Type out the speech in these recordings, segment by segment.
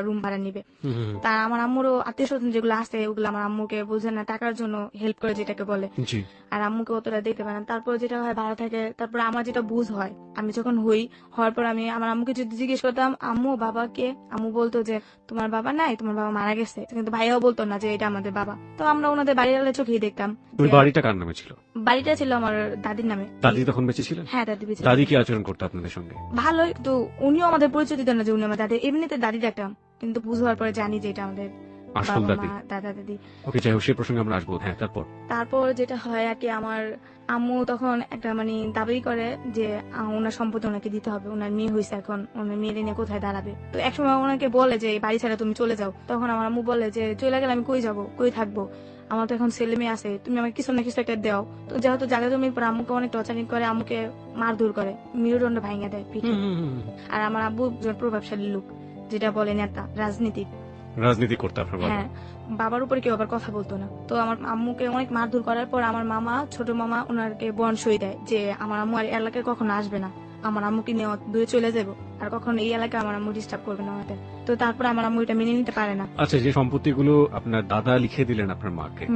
Room ভাড়া নিবে। তা আমার আম্মুরও আত্মীয় স্বজন যেগুলো আছে ওগুলো আমার আম্মুকে বুঝে না, টাকার জন্য হেল্প করে যেটাকে বলে, আর আম্মুকে অতটা দেখতে পারে না। তারপর যেটা হয় ভাড়া থাকে, তারপর আমার যেটা বুঝ হয়, আমি যখন হওয়ার পর আমি আমার আম্মুকে যদি জিজ্ঞেস করতাম আম্মু বাবা কে, আম্মু বলতো যে তোমার বাবা নাই, তোমার বাবা মারা গেছে, কিন্তু ভাইয়াও বলতো না যে এটা আমাদের বাবা। তো আমরা ওনাদের বাড়ির চোখেই দেখতাম। বাড়িটা কার নামে ছিল? বাড়িটা ছিল আমার দাদির নামে। দাদি তখন বেঁচে ছিলেন? হ্যাঁ দাদি বেঁচে। দাদি কি আচরণ করতো আপনাদের সঙ্গে? ভালোই, তো উনিও আমাদের পরিচয় দিতেন না যে উনি আমার দাদি, এমনিতে দাদি ডাকতাম, কিন্তু বুঝবার পরে জানি যে এটা আমাদের আসল দাদি, দাদা দাদি। ওকে, যাই হোক, সেই প্রসঙ্গে আমরা আসবো। হ্যাঁ, তারপর যেটা হয় আর কি, আমার আম্মু তখন একটা দাবি করে যে ওনার সম্পত্তি ওনাকে দিতে হবে, ওনার মেয়ে হয়েছে, এখন ওনার মেয়ের নিয়ে কোথায় দাঁড়াবে। তো একসময় ওনাকে বলে যে বাড়ি ছাড়া তুমি চলে যাও। তখন আমার আম্মু বলে যে চলে গেলে আমি কই যাবো, কই থাকবো, আমার তো এখন ছেলে মেয়ে আছে, তুমি আমাকে কিছু না কিছু একটা দাও। তো যেহেতু জায়গা জমির পর আম্মুকে অনেক টর্চারিং করে, আম্মুকে মারধর করে, মেরুদণ্ড ভাঙিয়ে দেয় পিঠে। আর আমার আব্বু প্রভাবশালী লোক, যেটা বলে নেতা, রাজনীতি করতে। হ্যাঁ, বাবার উপরে কেউ আবার কথা বলতো না। তো আমার আম্মুকে অনেক মারধর করার পর আমার মামা, ছোট মামা, ওনাকে বনসই দেয় যে আমার আম্মু আর এলাকায় কখনো আসবে না, আমার আম্মুকে নিয়ে দূরে চলে যাবো, আর কখনো এই এলাকায় আমার আম্মু ডিস্টার্ব করবে না আমাদের। তো তারপর আমার আম্মু এটা মেনে নিতে পারে না। আচ্ছা, যে সম্পত্তিগুলো আপনার দাদা লিখে দিলেন আপনার মাকে,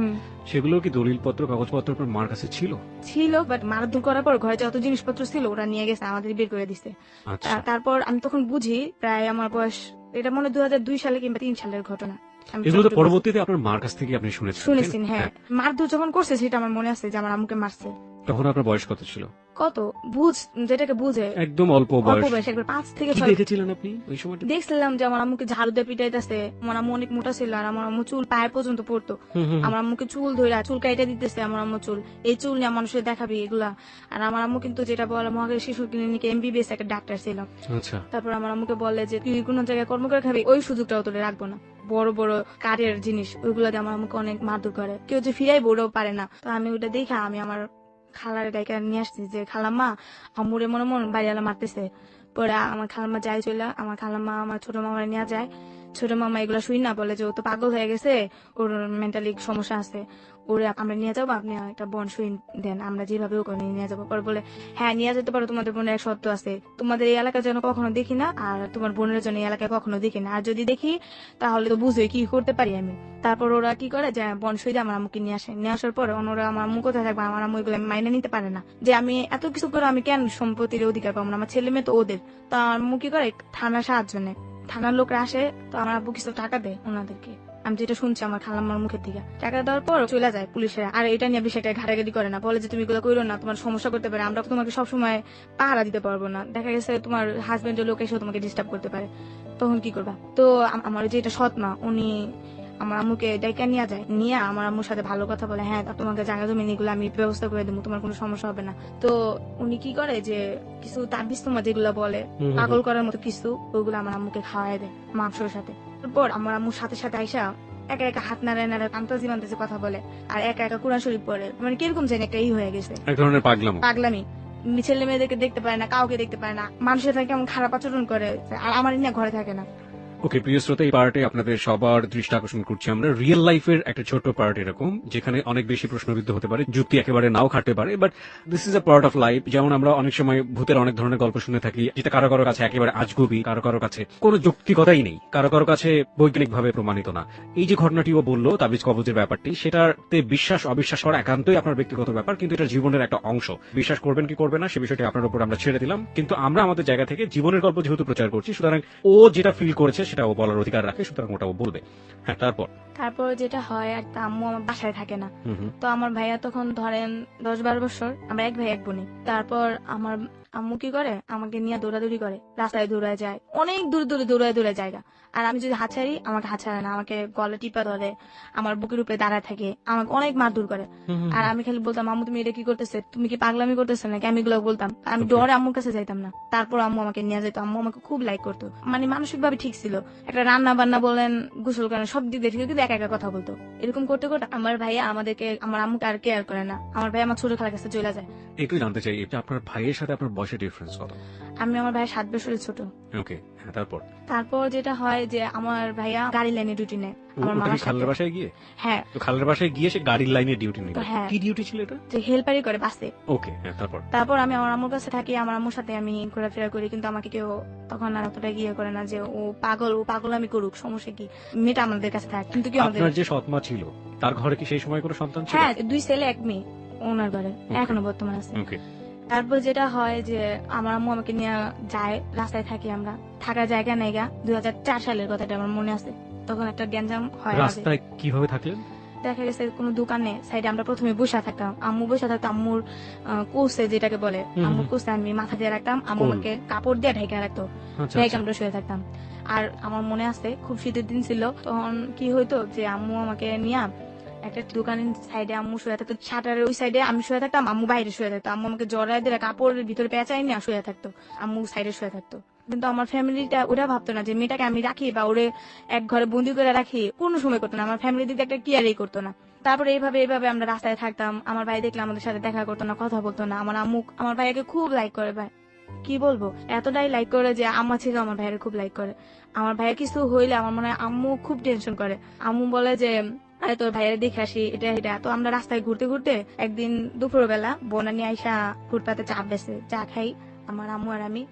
সেগুলো কি দলিলপত্র কাগজপত্র আপনার মার কাছে ছিল? বাট মারধর করার পর ঘরে যত জিনিসপত্র ছিল ওরা নিয়ে গেছে, আমাদের বের করে দিছে। তারপর আমি তখন বুঝি, প্রায় আমার বয়স, এটা মনে 2002 সালে কিংবা 3 সালের ঘটনা। এগুলো তো পরবর্তীতে আপনার মার কাছ থেকে আপনি শুনেছেন? হ্যাঁ, মারধর যখন করছে সেটা আমার মনে আছে যে আমার আম্মুকে মারছে। তখন আপনার বয়স কত ছিল? কত যেটাকে বুঝে একদম অল্প বয়স, একবার 5 থেকে 6। দেখেছিলেন আপনি ওই সময়? দেখছিলাম যে আমার আম্মুকে ঝাড়ু দিয়ে পিটাইতেছে, আমার আম্মু অনেক মোটা ছিল, আর আমার আম্মু চুল পায়ে পর্যন্ত পড়তো। আমার আম্মুকে চুল ধরে চুল কাইটা দিতেছে, আমার আম্মু চুল, এই চুল নিয়ে মানুষের দেখাবি এগুলা। আর আমার আম্মু কিন্তু যেটা বলে মহাখালী শিশু ক্লিনিকে MBBS একটা ডাক্তার ছিল। তারপর আমার আম্মুকে বলে যে তুই কোনো জায়গায় কর্ম করে খাবি, ওই সুযোগটাও তোরে রাখবো না। বড় বড় কাঠের জিনিস ওইগুলো দিয়ে আমার আম্মুকে অনেক মারধর করে, কেউ যে ফিরাই বড়ও পারে না। তো আমি ওটা দেখা আমি আমার খালার ডাইকা নিয়ে আসছি যে খালাম্মা আম্মুরে মনে বাড়িওয়ালা মারতেছে। পরে আমার খালাম্মা যাই চলে, আমার খালাম্মা আমার ছোট মামারে নিয়ে যায়। ছোট মামা এগুলো শুই না, বলে যে ও তো পাগল হয়ে গেছে, ওর মেন্টালি সমস্যা আছে, ওরে আমরা নিয়ে যাবো, আপনি একটা বন শুই দেন, আমরা যেভাবে ওকে নিয়ে যাবো। পরে বলে হ্যাঁ নিয়ে যেতে পারো, তোমাদের বোনের এক সত্য আছে, তোমাদের এই এলাকা যেন কখনো দেখি না, আর তোমার বোনের জন্য এই এলাকায় কখনো দেখি না, আর যদি দেখি তাহলে তো বুঝোই কি করতে পারি আমি। তারপর ওরা কি করে যে বন শুই দিয়ে আমার আম্মুকে নিয়ে আসে। নিয়ে আসার পর ওরা আমার আম্মু কোথায় থাকবে, আমার আম্মু এগুলো মাইনে নিতে পারে না যে আমি এত কিছু করে আমি কেন সম্পত্তির অধিকার পাবো না, আমার ছেলে মেয়ে তো ওদের। তো আমার আম্মু কি করে থানার সাহায্য নেয়, থানার লোকরা আসে, তো আমার আব্বু কিছু টাকা দেয় ওনাদেরকে, আমি যেটা শুনছি আমার খালাম্মার মুখের থেকে। টাকা দেওয়ার পর চলে যায় পুলিশেরা, আর এটা নিয়ে বিষয়টা ঘাটাঘাটি করে না, বলে যে তুমি এগুলো করো না, তোমার সমস্যা করতে পারে, আমরা তোমাকে সবসময় পাহারা দিতে পারবো না, দেখা গেছে তোমার হাজবেন্ডের লোক এসে তোমাকে ডিস্টার্ব করতে পারে, তখন কি করবা। তো আমার যেটা সৎ মা, উনি আমার আম্মুকে ডাইকা নিয়ে যায়, নিয়ে আমার আম্মুর সাথে ভালো কথা বলে, হ্যাঁ তোমাকে জায়গা জমি এগুলো আমি ব্যবস্থা করে দেবো, তোমার কোনো সমস্যা হবে না। তো উনি কি করে যে কিছু তাবিজ তোমার যেগুলো বলে পাগল করার মতো কিছু, ওইগুলো আমার আম্মুকে খাওয়াই দেয় মাংসের সাথে। তারপর আমার আম্মুর সাথে সাথে আইসা একা একা হাত নাড়ায় নাড়ায় আন্তাজি মান্তাজি কথা বলে, আর একা একা কোরআন শরীফ পড়ে, মানে কিরকম জানি একটা হয়ে গেছে, এক ধরনের পাগলামি। ছেলে মেয়েদেরকে দেখতে পায় না, কাউকে দেখতে পায় না, মানুষের সাথে কেমন খারাপ আচরণ করে, আর আমার নিয়ে ঘরে থাকে না। ওকে, প্রিয় শ্রোতা, এই পার্টে আপনাদের সবার দৃষ্টি আকর্ষণ করছি আমরা রিয়েল লাইফের একটা ছোট পার্ট, এরকম যেখানে অনেক বেশি প্রশ্নবিদ্ধ হতে পারে, যুক্তি একেবারে নাও খাটতে পারে, but this is a part of life. যেমন আমরা অনেক সময় ভূতের অনেক ধরনের গল্প শুনে থাকি, যেটা কারো কারো কাছে একেবারে আজগুবি, কারো কারো কাছে কোনো যৌক্তিকতাই নেই, কারো কারো কাছে বৈজ্ঞানিক ভাবে প্রমাণিত না। এই যে ঘটনাটিও বললো তাবিজ কবজের ব্যাপারটি, সেটাতে বিশ্বাস অবিশ্বাস করা একান্তই আপনার ব্যক্তিগত ব্যাপার, কিন্তু এটা জীবনের একটা অংশ। বিশ্বাস করবেন কি করবেন না সে বিষয়টি আপনার উপর আমরা ছেড়ে দিলাম, কিন্তু আমরা আমাদের জায়গা থেকে জীবনের গল্প যেহেতু প্রচার করছি, সুতরাং ও যেটা ফিল করেছে সেটা ও বলার অধিকার রাখে, সুতরাং ওটাও বলবে। হ্যাঁ, তারপর যেটা হয়, একটা আম্মু আমার বাসায় থাকে না, তো আমার ভাইয়া তখন ধরেন 10-12 বছর, আমরা এক ভাই এক বোনে। তারপর আমার আম্মু কি করে, আমাকে নিয়ে দৌড়াদৌড়ি করে, রাস্তায় দৌড়ায় যায়, অনেক দূর দূরে দৌড়ায় জায়গা, আর আমি যদি হাত ছাড়ি আমাকে হাত ছাড়ে না, আমাকে গলা টিপা ধরে, আমার বুকের উপরে দাঁড়ায় থাকে, আমাকে অনেক মারধর করে। আর আমি খালি বলতাম আম্মু তুমি এটা কি করতেছে, তুমি কি পাগলামি করতেছে নাকি, আমি এগুলো বলতাম, আমি ডরে আম্মুর কাছে যাইতাম না। তারপর আম্মু আমাকে নিয়ে যেত, আম্মু আমাকে খুব লাইক করতো, মানে মানসিক ভাবে ঠিক ছিল, একটা রান্না বান্না বলেন, গোসল করেন, সব দিক দিয়ে ঠিক, কিন্তু একা একা কথা বলতো। এরকম করতে করতে আমার ভাইয়া আমাদেরকে, আমার আম্মুকে আর কেয়ার করে না, আমার ভাই আমার ছোট খালার কাছে চলে যায়। একটু জানতে চাই, আপনার ভাইয়ের সাথে আপনার বয়সের ডিফারেন্স কত? আমি আমার ভাইয়ের 7 বছরের ছোট। ওকে, হ্যাঁ, তারপর তারপর যেটা হয় যে আমার ভাইয়া গাড়ি লাইনে ডিউটি নেয় আমার ওটা কি মামার খালের সাথে। বাসায় গিয়ে? হ্যাঁ, তো খালের বাসায় গিয়ে সে গাড়ির লাইনে ডিউটি নিল। হ্যাঁ। কি ডিউটি ছিল এটা? যে হেল্পারি করে বাসে। ওকে, হ্যাঁ, তারপর তারপর আমি আমার আম্মুর কাছে থাকি, আমার আম্মুর সাথে আমি ঘোরাফেরা করি, কিন্তু আমাকে কেউ তখন আর অতটা গিয়ে করে না যে ও পাগল আমি করুক, সমস্যা কি, মেয়েটা আমাদের কাছে থাকে, কিন্তু কি আমাদের। আপনার যে সৎমা ছিল তার ঘরে কি সেই সময় কোনো সন্তান ছিল? হ্যাঁ, 2 ছেলে 1 মেয়ে ওনার ঘরে এখনো বর্তমান আছে। ওকে, তারপর যেটা হয় যে আমার আম্মু আমাকে নিয়ে যায়, রাস্তায় থাকি আমরা, থাকার জায়গা নেই গা। 2004 সালের কথাটা আমার মনে আছে, তখন একটা গ্যাঞ্জাম হয় আমাদের। রাস্তায় কিভাবে থাকলেন? দেখা গেছে কোনো দোকানে সাইডে আমরা প্রথমে বসে থাকতাম, আম্মু বসে থাকতো, আম্মুর কোসে যেটাকে বলে, আম্মুর কোসে আমি মাথা দিয়ে রাখতাম, আম্মু কোল। আমাকে কাপড় দিয়ে ঢেকে রাখতো, আচ্ছা, ঢেকে আচ্ছা। আমরা শুয়ে থাকতাম। আর আমার মনে আছে খুব শীতের দিন ছিল, তখন কি হইতো যে আম্মু আমাকে নিয়ে একটা দোকানের সাইডে আম্মু শুয়ে থাকতো, শাটারের ওই সাইডে আমি শুয়ে থাকতাম, আম্মু বাইরে শুয়ে থাকতো, আম্মু আমাকে জড়ায় দিয়ে কাপড়ের ভিতরে পেঁচাই নিয়ে শুয়ে থাকতো, আম্মু সাইডে শুয়ে থাকতো। কিন্তু আমার ফ্যামিলিটা ওরা ভাবতো না যে মেয়েটাকে আমি রাখি বা ওরে এক ঘরে বন্দি করে রাখি, কোনো সময় করতো না, আমার ফ্যামিলির দিকে একটা কেয়ারই করতো না। তারপরে এইভাবে আমরা রাস্তায় থাকতাম, আমার ভাই দেখলে আমাদের সাথে দেখা করতো না, কথা বলতো না। আমার আম্মু আমার ভাইয়াকে খুব লাইক করে, ভাই কি বলবো, এতটাই লাইক করে যে আম্মা ছিল আমার ভাইয়ের খুব লাইক করে। আমার ভাইয়া কিছু হইলে আমার মনে হয় আম্মু খুব টেনশন করে, আম্মু বলে যে আরে তোর ভাইয়ের দেখে আসি, এটা। তো আমরা রাস্তায় ঘুরতে ঘুরতে একদিন দুপুরবেলা বোনানি আইসা ফুটপাতে চা বেছে, চা খাই আমার আম্মু আর আমি।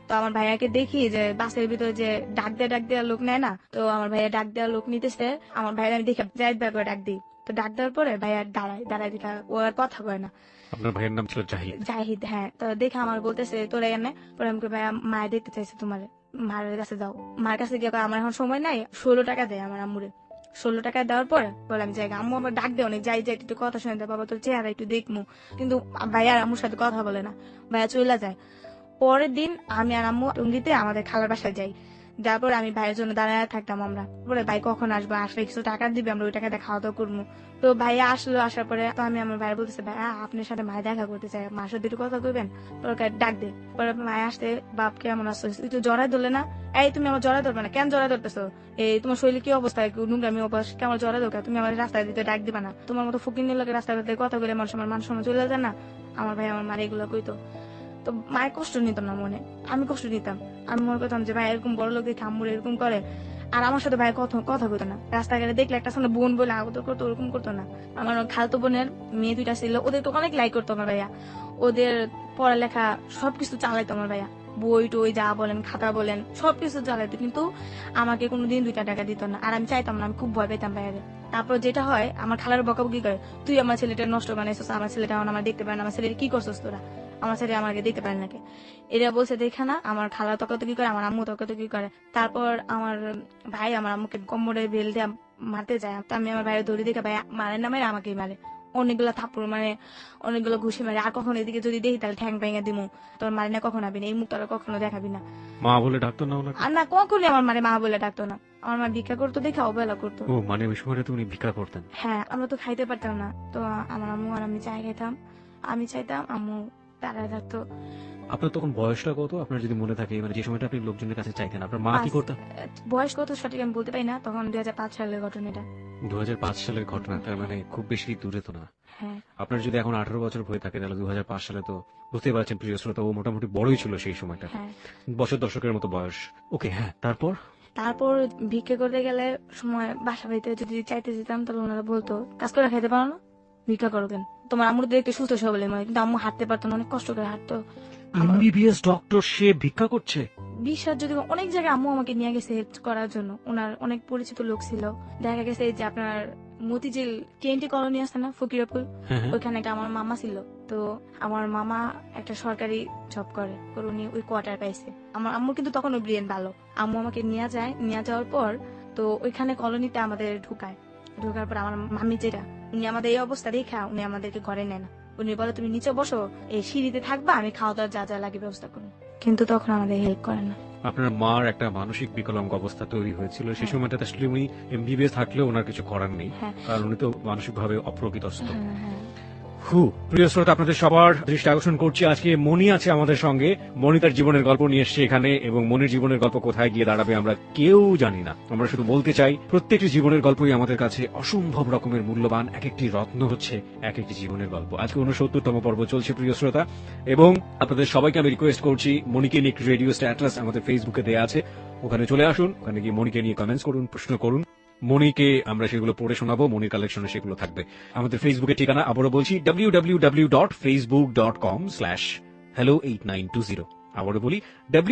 তো আমার ভাইয়াকে দেখি যে বাসের ভিতরে যে ডাক দেওয়া লোক নেয় না, তো আমার ভাইয়া ডাক দেওয়া লোক নিতেছে, আমার ভাইয়ের আমি দেখে জাহিদ ভাই করে ডাক দিই। তো ডাক দেওয়ার পরে ভাইয়া দাঁড়ায় দিকে ও আর কথা কয় না। আপনার ভাইয়ের নাম ছিল জাহিদ? জাহিদ, হ্যাঁ। তো দেখে আমার বলতেছে তোরা এনে, পরে আমি কই, ভাইয়া মায়ের দেখতে চাইছে তোমার, মায়ের কাছে যাও। মার কাছে গিয়ে কয়, আমার এখন সময় নাই, 16 টাকা দেয় আমার আম্মুরে। 16 টাকা দেওয়ার পর বলে আমি যাই। আম্মু আমার ডাক দেয় অনেক, যাই একটু কথা শুনে দেয়, বাবা তোর চেহারা একটু দেখমু, কিন্তু ভাইয়া আর আম্মুর সাথে কথা বলে না, ভাইয়া চলে যায়। পরের দিন আমি আর আম্মু টঙ্গিতে আমাদের খালার বাসায় যাই, যার পরে আমি ভাইয়ের জন্য দাঁড়ায় থাকতাম, আমরা বলে ভাই কখন আসবো, আসলে কিছু টাকা দিবে, আমরা ওই টাকা দিয়ে খাওয়া দাওয়া করবো। তো ভাইয়া আসলো, আসার পরে তো আমি আমার ভাইয়ের বলতেছে, ভাইয়া আপনার সাথে মায়ের দেখা করতে চাই, মার সাথে একটু কথা কইবেন, তোর ডাক দে। পরে মায়ে আসতে, বাপ কেমন আসছো, একটু জড়াই ধরলে না, এই তুমি আমার জড়াই ধরবে না, কেন জড়াই ধরতেছো, এই তোমার শরীরে কি অবস্থা, নোংরামি অবস্থা, কেমন জড়াই দরকার, তুমি আমার রাস্তায় দিতে ডাক দিবা না, তোমার মতো ফকির লোকের রাস্তায় কথা বলে মানুষ আমার মান সম্মান চলে যায় না। আমার ভাই আমার মারে এগুলো কইতো, তো মায়ের কষ্ট নিত না মনে, আমি কষ্ট নিতাম। আমি মনে করতাম যে ভাই এরকম বড় লোক দেখে আম্মুর এরকম করে, আর আমার সাথে ভাই কথা বলতো না, রাস্তাঘাটে দেখলে একটা সামনে বোন বলে আদর করতো, ওরকম করতো না। আমার খালতো বোনের মেয়ে 2টা ছিল, ওদের তো অনেক লাইক করতো আমার ভাইয়া, ওদের পড়ালেখা সবকিছু চালাইতো আমার ভাইয়া, বই টই যা বলেন, খাতা বলেন, সবকিছু চালাইতো, কিন্তু আমাকে কোনোদিন 2টা টাকা দিত না, আর আমি চাইতাম না, আমি খুব ভয় পেতাম ভাইয়ারে। তারপর যেটা হয়, আমার খালার বকাবকি করে, তুই আমার ছেলেটা নষ্ট বানাইছিস, আমার ছেলেটা আমার দেখতে পারে না, আমার ছেলেটা কি করছিস তোরা, আমার ছেলে আমাকে দেখতে পারে নাকি, এরা বলছে দেখে না। আমার খালা তকাতকি করে, আমার আম্মু তকাতকি করে। তারপর আমার ভাই আমার আম্মুকে কোমরে বেল দিয়ে মারতে যায়, তো আমি আমার ভাইয়ের ধরে দেখে, ভাই মারে না মারে আমাকেই মারে, অনেকগুলো থাপ্পড় মানে অনেকগুলো ঘুষি মারে, আর কখনো এদিকে যদি দেখি তাহলে ঠ্যাং ভেঙে দিমু, তোর মারি না কখনো আবি না, এই মুখ তোরা কখনো দেখাবি না। মা বলে ডাকতো না ওনাকে? আর না, কখনই আমার মারে মা বলে ডাকতো না, আমার মা ভিক্ষা করতো দেখে অবহেলা করতো। ও মানে ওই সময় তো উনি ভিক্ষা করতেন? হ্যাঁ, আমরা তো খাইতে পারতাম না, তো আমার আম্মু আর আমি চাই খাইতাম, আমি চাইতাম, আম্মু দাঁড়ায় থাকতো। আপনার তখন বয়সটা কত, আপনার যদি মনে থাকে, মানে যে সময়টা আপনি লোকজনের কাছে চাইতেন, আপনার মা কি করতেন? বয়স কত সঠিক আমি বলতে পারি না, তখন 2005 সালের ঘটনা এটা। 2005 সালের ঘটনা, তার মানে খুব বেশি দূরে তো না। হ্যাঁ, আপনার যদি এখন 18 বছর হয়ে থাকে, তাহলে 2005 সালে তো বুঝতে পারছেন প্রিয় শ্রোতা, ও মোটামুটি বড়ই ছিল সেই সময়টা, হ্যাঁ। বছর দশকের মতো বয়স। ওকে, হ্যাঁ, তারপর? তারপর ভিক্ষে করতে গেলে সময় বাসা বাড়িতে যদি চাইতে যেতাম, তাহলে ওনারা বলতো কাজ করে খাইতে পারো না, ভিক্ষা করো কেন, তোমার আম্মুর দেখতে সুস্থ সবলে মনে, কিন্তু আম্মু হাঁটতে পারতো না, অনেক কষ্ট করে হাঁটতো। এমবিবিএস ডক্টর, সে ভিক্ষা করছে? বিশ্বাস যদি অনেক জায়গায় আম্মু আমাকে নিয়ে গেছে হেল্প করার জন্য, ওনার অনেক পরিচিত লোক ছিল। দেখা গেছে যে আপনার মতিঝিল TNT কলোনি আছে না, ফকিরাপুর, ওইখানে একটা আমার মামা ছিল। তো আমার মামা একটা সরকারি জব করে, উনি ওই কোয়ার্টার পাইছে। আমার আম্মু কিন্তু তখন ওই ব্রেন ভালো, আম্মু আমাকে নিয়ে যায়, নিয়ে যাওয়ার পর তো ওইখানে কলোনিতে আমাদের ঢুকার পর আমার মামি যেটা, উনি আমাদের এই অবস্থা দেখা উনি আমাদেরকে ঘরে নেয় না, উনি বলে তুমি নিচে বসো, এই সিঁড়িতে থাকবা, আমি খাওয়া দাওয়া যা যা লাগে ব্যবস্থা করবো, কিন্তু তখন আমাদের হেল্প করে না। আপনার মার একটা মানসিক বিকলাঙ্গ অবস্থা তৈরি হয়েছিল সেই সময়টাতে, আসলে উনি এমবিবিএস থাকলেও ওনার কিছু করার নেই, হ্যাঁ। কারণ উনি তো মানসিক ভাবে অপ্রকৃতস্থ। হ্যাঁ, হ্যাঁ। প্রিয় শ্রোতা, আপনাদের সবার দৃষ্টি আকর্ষণ করছি, আজকে মনি আছে আমাদের সঙ্গে। মনি তার জীবনের গল্প নিয়ে এসছে এখানে, এবং মনির জীবনের গল্প কোথায় গিয়ে দাঁড়াবে আমরা কেউ জানি না। আমরা শুধু বলতে চাই, প্রত্যেকটি জীবনের গল্পই আমাদের কাছে অসম্ভব রকমের মূল্যবান। এক একটি রত্ন হচ্ছে এক একটি জীবনের গল্প। আজকে 69তম পর্ব চলছে প্রিয় শ্রোতা, এবং আপনাদের সবাইকে আমি রিকোয়েস্ট করছি, মনিকে নিয়ে একটি রেডিও স্ট্যাটাস আমাদের ফেসবুকে দেওয়া আছে, ওখানে চলে আসুন, ওখানে গিয়ে মনিকে নিয়ে কমেন্টস করুন, প্রশ্ন করুন। মনিকে আমরা সেগুলো পড়ে শোনাবো, মনির কালেকশনে সেগুলো থাকবে। আমাদের ফেসবুকের ঠিকানা আবারও বলছি, www.facebook.com/hello8920। আবারও বলি,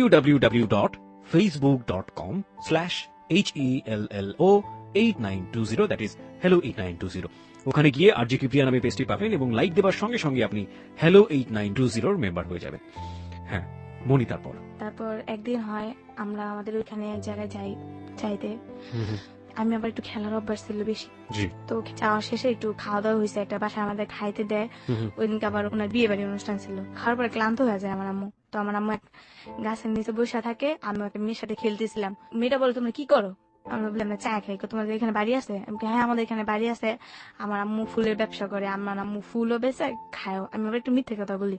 www.facebook.com/HELLO8920, দ্যাট ইজ hello8920। ওখানে গিয়ে আরজি কিপ্রিয়া নামে পেজটি পাবেন, এবং লাইক দেওয়ার সঙ্গে সঙ্গে আপনি hello8920 মেম্বার হয়ে যাবেন। হ্যাঁ মনি, তারপর একদিন হয় আমরা আমাদের ওইখানে এক জায়গায় চাইতে আমি আবার একটু খেলার অভ্যাস ছিল বেশি, তো যাওয়ার শেষে একটু খাওয়া দাওয়া হয়েছে, একটা বাসায় আমাদের খাইতে দেয়। ওই দিনকে আবার ওনার বিয়ে বাড়ির অনুষ্ঠান ছিল। খাওয়ার পরে ক্লান্ত হয়ে যায় আমার আম্মু, তো আমার আম্মু এক গাছের নিচে বসে থাকে, আমি একটা মেয়ের সাথে খেলতেছিলাম। মেয়েটা বলে, তোমরা কি করো? আমরা বললাম, আমরা চা খাই। তোমাদের এখানে বাড়ি আছে? হ্যাঁ, আমাদের এখানে বাড়ি আছে। আমার আম্মু ফুলের ব্যবসা করে, আমার আম্মু ফুলও বেচে খায়ও। আমি আবার একটু মিথ্যে কথা বলি,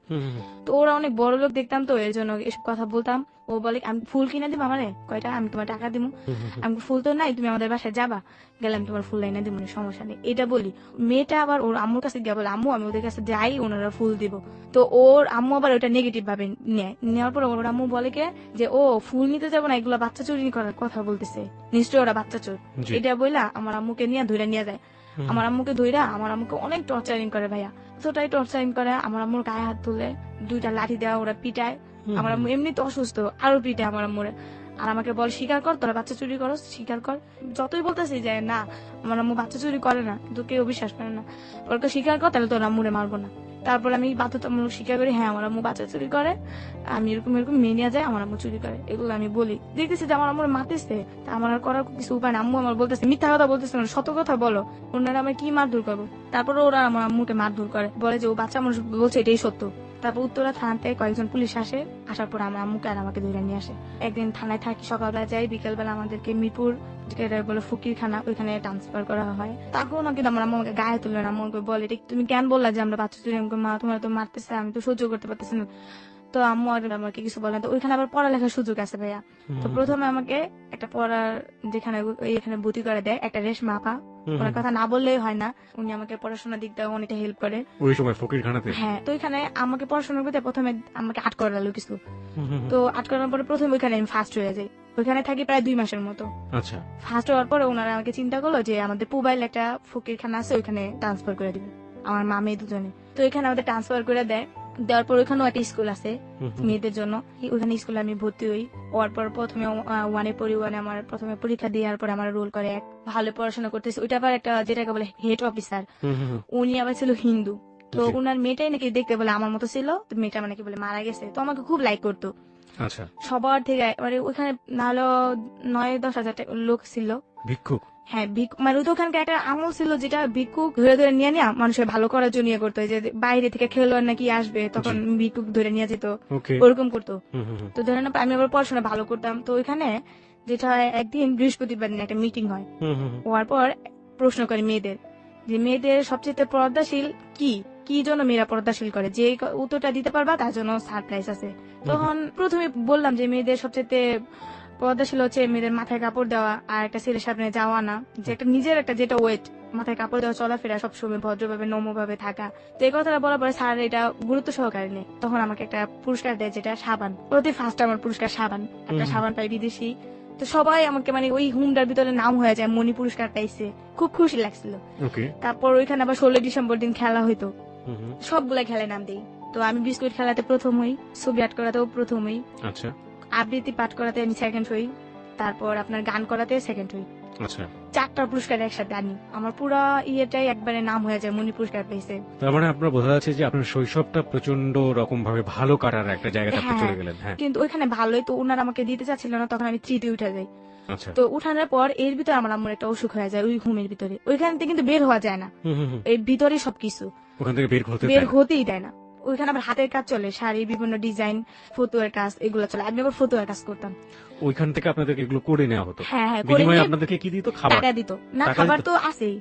তো ওরা অনেক বড় লোক দেখতাম, তো এর জন্য এসব কথা বলতাম। ও বলে, আমি ফুল কিনে দিব আমারে কয়টা, আমি তোমার টাকা দিব। আমি ফুল তো নাই, তুমি আমাদের বাসায় যাবা, গেলাম তোমার ফুল এনে দিব, সমস্যা নেই, এটা বলি। মেয়েটা আবার ওর আম্মুর কাছে গিয়ে বলে, আম্মু আমি ওদের কাছে যাই, ওনারা ফুল দিব। তো ওর আম্মু আবার ওটা নেগেটিভ ভাবে নেওয়ার পর ওর আম্মু বলে কে যে ও ফুল নিতে যাবো না, এগুলো বাচ্চা চুরি করার কথা বলতেছে, নিশ্চয়ই ওরা বাচ্চা চোর। এটা বইলা আমার আম্মুকে নিয়ে ধরে নিয়ে যায়। আমার আম্মুকে ধইরা আমার আম্মুকে অনেক টর্চারিং করে ভাইয়া, এতটাই টর্চারিং করে, আমার আম্মুর গায়ে হাত তুলে, দুইটা লাঠি দেওয়া, ওরা পিটায়। আমার আম্মু এমনি তো অসুস্থ, আরো পিটায় আমার আম্মুরে। আর আমাকে বল, স্বীকার কর তোরা বাচ্চা চুরি করো, স্বীকার কর। যতই বলতেছি যে না আমার আম্মু বাচ্চা চুরি করে না, কিন্তু কেউ বিশ্বাস করে না। ওরকে স্বীকার কর, তাহলে তোর আম্মুরে মারবো না। তারপর আমি বাধ্যতামূলক স্বীকার করি, হ্যাঁ আমার আম্মু বাচ্চা চুরি করে, আমি এরকম মেয়ে নিয়ে যায়, আমার আম্মু চুরি করে, এগুলো আমি বলি। দেখতেছি যে আমার আম্মুর মারতেছে, তা আমার আর করার কিছু উপায় না। আম্মু আমার বলতেছে, মিথ্যা কথা বলতেছে না, সত্য কথা বলো, ওনারা আমার কি মারধর করবো। তারপর ওরা আমার আম্মুকে মারধর করে, বলে যে ও বাচ্চা মানুষ বলছে এটাই সত্য। তারপর উত্তরা থানাতে কয়েকজন পুলিশ আসে, আসার পর আমার আম্মুকে আর আমাকে ধরে নিয়ে আসে। একদিন থানায় থাকি, সকালবেলা যাই, বিকেলবেলা আমাদেরকে মিরপুর যেটা বলে ফকিরখানা, ওইখানে ট্রান্সফার করা হয়। তখন কিন্তু আমার আম্মু আমাকে গায়ে তুললো না, আমাকে বলে, এটা তুমি কেন বললা যে আমরা বাচ্চা চুরি? মা তোমার তো মারতেছে, আমি তো সহ্য করতে পারতেছি না। তো আম্মু আর আমাকে কিছু বলে না। তো ওইখানে আবার পড়ালেখার সুযোগ আছে ভাইয়া। তো প্রথমে আমাকে একটা পড়ার যেখানে এখানে ভর্তি করে দেয় একটা রেশমা আপা, ওনার কথা না বললেই হয় না, উনি আমাকে পড়াশোনার দিক দিয়ে অনেকটা হেল্প করে ওই সময় ফকিরখানাতে। হ্যাঁ, তো এখানে আমাকে পড়াশোনার করতে প্রথমে আমাকে আট করালো কিছু। তো আট করানোর পরে প্রথমে ওইখানে আমি ফার্স্ট হয়ে যাই। ওইখানে থাকি প্রায় 2 মাসের মতো। আচ্ছা, ফার্স্ট হওয়ার পরে ওনারা আমাকে চিন্তা করলো যে আমাদের পুবাইল একটা ফকিরখানা আছে, ওইখানে ট্রান্সফার করে দিবে আমার মা মেয়ে দুজনে। তো এখানে আমাদের ট্রান্সফার করে দেয়। দেওয়ার পর ওইখানেও একটা স্কুল আছে মেয়েদের জন্য, ওইখানে স্কুলে আমি ভর্তি হই। হওয়ার পর প্রথমে ওয়ানে পড়ি, ওয়ানে আমার প্রথমে পরীক্ষা দেওয়ার পর আমার রোল করে এক, ভালো পড়াশোনা করতেছি। ওইটা আবার একটা যেটাকে বলে হেড অফিসার, উনি আবার ছিল হিন্দু। তো ওনার মেয়েটাই নাকি দেখতে বলে আমার মতো ছিল, তো মেয়েটা নাকি বলে মারা গেছে, তো আমাকে খুব লাইক করতো। আচ্ছা, সবার থেকে মানে ওইখানে নাহলে 9-10 হাজার লোক ছিল, ভিক্ষুক। হ্যাঁ মানে তো ওখানকার একটা আমল ছিল যেটা ভিক্ষুক ধরে ধরে নিয়ে নিয়ে মানুষের ভালো করার জন্য ইয়ে করতো, যে বাইরে থেকে খেলোয়াড় নাকি আসবে তখন ভিক্ষুক ধরে নিয়ে যেত, ওরকম করতো। তো ধরে না আমি আবার পড়াশোনা ভালো করতাম। তো ওইখানে যেটা একদিন বৃহস্পতিবার দিন একটা মিটিং হয়, হওয়ার পর প্রশ্ন করে মেয়েদের যে মেয়েদের সবচেয়ে পর্দাশীল কি কি জন্য মেয়েরা পর্দাশীল করে, যে উত্তরটা দিতে পারবা তার জন্য সারপ্রাইজ আছে। তখন প্রথমে বললাম যে মেয়েদের সবচেয়ে পর্দাশীল হচ্ছে মেয়েদের মাথায় কাপড় দেওয়া আর একটা ছেলের সামনে যাওয়া না, যে একটা নিজের একটা যেটা ওয়েট, মাথায় কাপড় দেওয়া, চলাফেরা সবসময় ভদ্রভাবে নম্রভাবে থাকা। তো এই কথাটা বলার পরে স্যার এটা গুরুত্ব সহকারে নেই। তখন আমাকে একটা পুরস্কার দেয়, যেটা সাবান। প্রতি ফার্স্ট আমার পুরস্কার সাবান, একটা সাবান পাই বিদেশি। তো সবাই আমাকে মানে ওই হুমটার ভিতরে নাম হয়ে যায়, মনি পুরস্কার পাইছে, খুব খুশি লাগছিল। তারপর ওইখানে আবার 16 ডিসেম্বর দিন খেলা হইতো, সবগুলা খেলায় নাম দিই। তো আমি বিস্কুট খেলাতে প্রথম হই, ছবি আর্ট করাতেও প্রথম হই, আচ্ছা, আবৃত্তি পাঠ করাতে আমি সেকেন্ড হই, তারপর আপনার গান করাতে সেকেন্ড হই। আচ্ছা, 4টা পুরস্কার একসাথে আনি, আমার পুরা ইয়েটাই একবারে নাম হয়ে যায়, মনি পুরস্কার পেয়েছে। তার মানে আপনার বোঝা যাচ্ছে যে আপনার শৈশবটা প্রচন্ড রকম ভাবে ভালো কাটার একটা জায়গাতে আপনি চলে গেলেন। হ্যাঁ, কিন্তু ওইখানে ভালোই, তো ওনারা আমাকে দিতে চাচ্ছিল না, তখন আমি 3-তে উঠে যাই। আচ্ছা, তো উঠানোর পর এর ভিতরে আমার আম্মুর একটা অসুখ হয়ে যায়, ওই ঘুমের ভিতরে। ওইখান থেকে কিন্তু বের হওয়া যায় না, এর ভিতরে সবকিছু, ওখান থেকে বের হতেই দেয় না। ওইখানে আবার হাতের কাজ চলে, শাড়ি, বিভিন্ন ডিজাইন, ফতুয়ার কাজ, এগুলো চলে। আমি আবার ফতুয়ার কাজ করতাম। ওইখান থেকে আপনাদেরকে এগুলো করে নেওয়া হতো। হ্যাঁ, বিনিময়ে আপনাদেরকে কি দিত? খাবার, টাকা দিত না, খাবার তো আছেই,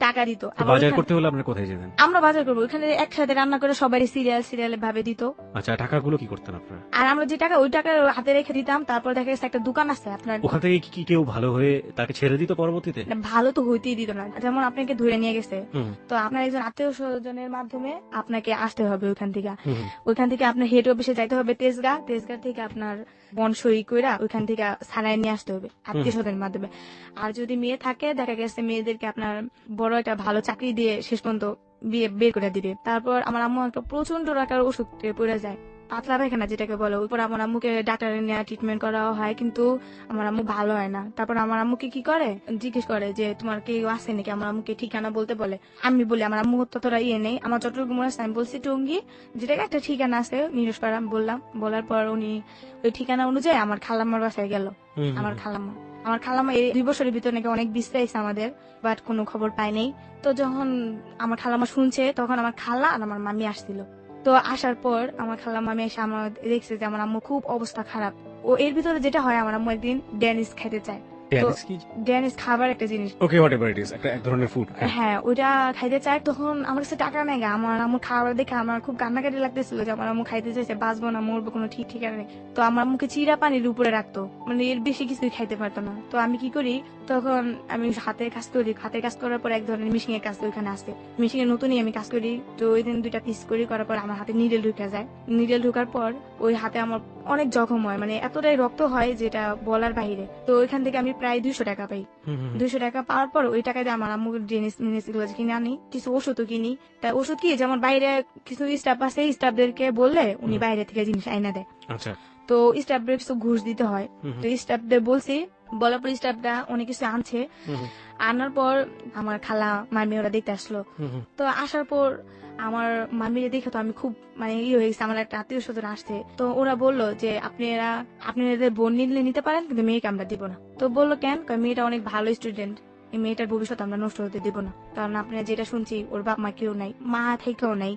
টাকা দিত। তো বাজার করতে হলে আপনারা কোথায় যেতেন? আমরা বাজার করবো, ওখানে একসাথে রান্না করে সবাই সিরিয়াল ভাবে দিত। আচ্ছা, টাকাগুলো কি করতেন আপনারা? আর আমরা যে টাকা, ওই টাকা হাতে রেখে দিতাম। তারপর দেখা গেছে একটা দোকান আছে আপনার, ওখান থেকে কি কেউ ভালো হয়ে তাকে ছেড়ে দিত পরবর্তীতে? ভালো তো হইতেই দিত না। যেমন আপনাকে ধরে নিয়ে গেছে, হুম, তো আপনার একজন আত্মীয় স্বজনের মাধ্যমে আপনাকে আসতে হবে ওইখান থেকে। হুম, ওইখান থেকে আপনার হেড অফিসে যাইতে হবে তেজগাঁ থেকে আপনার বনসই কইরা ওইখান থেকে ছাড়াই নিয়ে আসতে হবে আত্মীয় স্বজনের মাধ্যমে। আর যদি মেয়ে থাকে, দেখা গেছে মেয়েদেরকে আপনার বড় একটা ভালো চাকরি দিয়ে শেষ পর্যন্ত বিয়ে বের করে দিবে। তারপর আমার আম্মু একটা প্রচন্ড টাকার ওষুধ পড়ে যায়, পাতলা পায়খানা যেটাকে বলে। ওইপর আমার আম্মুকে ডাক্তারের নেওয়া ট্রিটমেন্ট করা হয়, কিন্তু আমার আম্মু ভালো হয় না। তারপর আমার আম্মুকে কি করে, জিজ্ঞেস করে যে তোমার কেউ আছে নাকি। আমার আম্মুকে ঠিকানা বলতে বলে। আমি বলি আমার আম্মু ততটা ইয়ে নেই, আমার যতটুকু মনে আছে আমি বলছি টঙ্গী, যেটাকে একটা ঠিকানা আছে নিরসপাড়া বললাম। বলার পর উনি ওই ঠিকানা অনুযায়ী আমার খালাম্মার বাসায় গেল। হুম, আমার খালাম্মা এই 2 বছরের ভিতরে নাকি অনেক বিশ্রাইছে আমাদের, বাট কোনো খবর পাই নাই। তো যখন আমার খালাম্মা শুনছে, তখন আমার খালা আর আমার মামি আসছিল। তো আসার পর আমার খালা মামি এসে আমার দেখছে যে আমার আম্মু খুব অবস্থা খারাপ। ও এর ভিতরে যেটা হয়, আমার আম্মু একদিন ড্যানিশ খেতে চায়। ড্যানিশ কি? ড্যানিশ খাবার একটা জিনিস, ওকে, হোয়াটএভার ইট ইজ, একটা এক ধরনের ফুড। হ্যাঁ ওইটা খাইতে চায়। তখন আমার কাছে টাকা নেই। আমার আম্মু খাবার দেখে আমার খুব কান্নাকাটি লাগতেছিল যে আমার আম্মু খাইতে চাইছে, বাঁচবো না মরবো কোনো ঠিক ঠিকানা নেই। তো আমার আম্মুকে চিরা পানির উপরে রাখতো, মানে এর বেশি কিছুই খাইতে পারতো না। তো আমি কি করি, তখন আমি হাতের কাজ করি। হাতের কাজ করার পর এক ধরনের মিশিং এর কাজ ওইখানে আসে, মিশিং এর নতুনই আমি কাজ করি। তো ওই দিন 2টা পিস করি, করার পর আমার হাতে নিডেল ঢুকে যায়। নিডেল ঢুকার পর ওই হাতে আমার অনেক জখম হয়, মানে এতটাই রক্ত হয় যেটা বলার বাইরে। তো ওইখান থেকে আমি প্রায় 200 টাকা পাই। 200 টাকা পাওয়ার পর ওই টাকা দিয়ে আমার আম্মু জিনিস গুলো কিনে আনি, কিছু ওষুধও কিনি। তাই ওষুধ কি, যেমন বাইরে কিছু স্টাফ আছে, স্টাফদেরকে বললে উনি বাইরে থেকে জিনিস আইনা দেয়। আচ্ছা, তো স্টাফদের কিছু ঘুষ দিতে হয়। তো স্টাফদের বলছি, বলার পর স্টাফরা অনেক কিছু আনছে। আনার পর আমার খালা মামি ওরা দেখতে আসলো। তো আসার পর আমার মামিরে দেখে তো আমি খুব মানে হয়ে গেছে, আমার একটা আত্মীয় স্বজন আসছে। তো ওরা বললো যে আপনাদের বোন নিলে নিতে পারেন, কিন্তু মেয়েকে আমরা দিব না। তো বললো কেন, কারণ মেয়েটা অনেক ভালো স্টুডেন্ট, এই মেয়েটার ভবিষ্যৎ আমরা নষ্ট হতে দিব না। কারণ আপনারা যেটা শুনছি, ওর বাপ মা কেউ নাই, মা থেকেও নাই,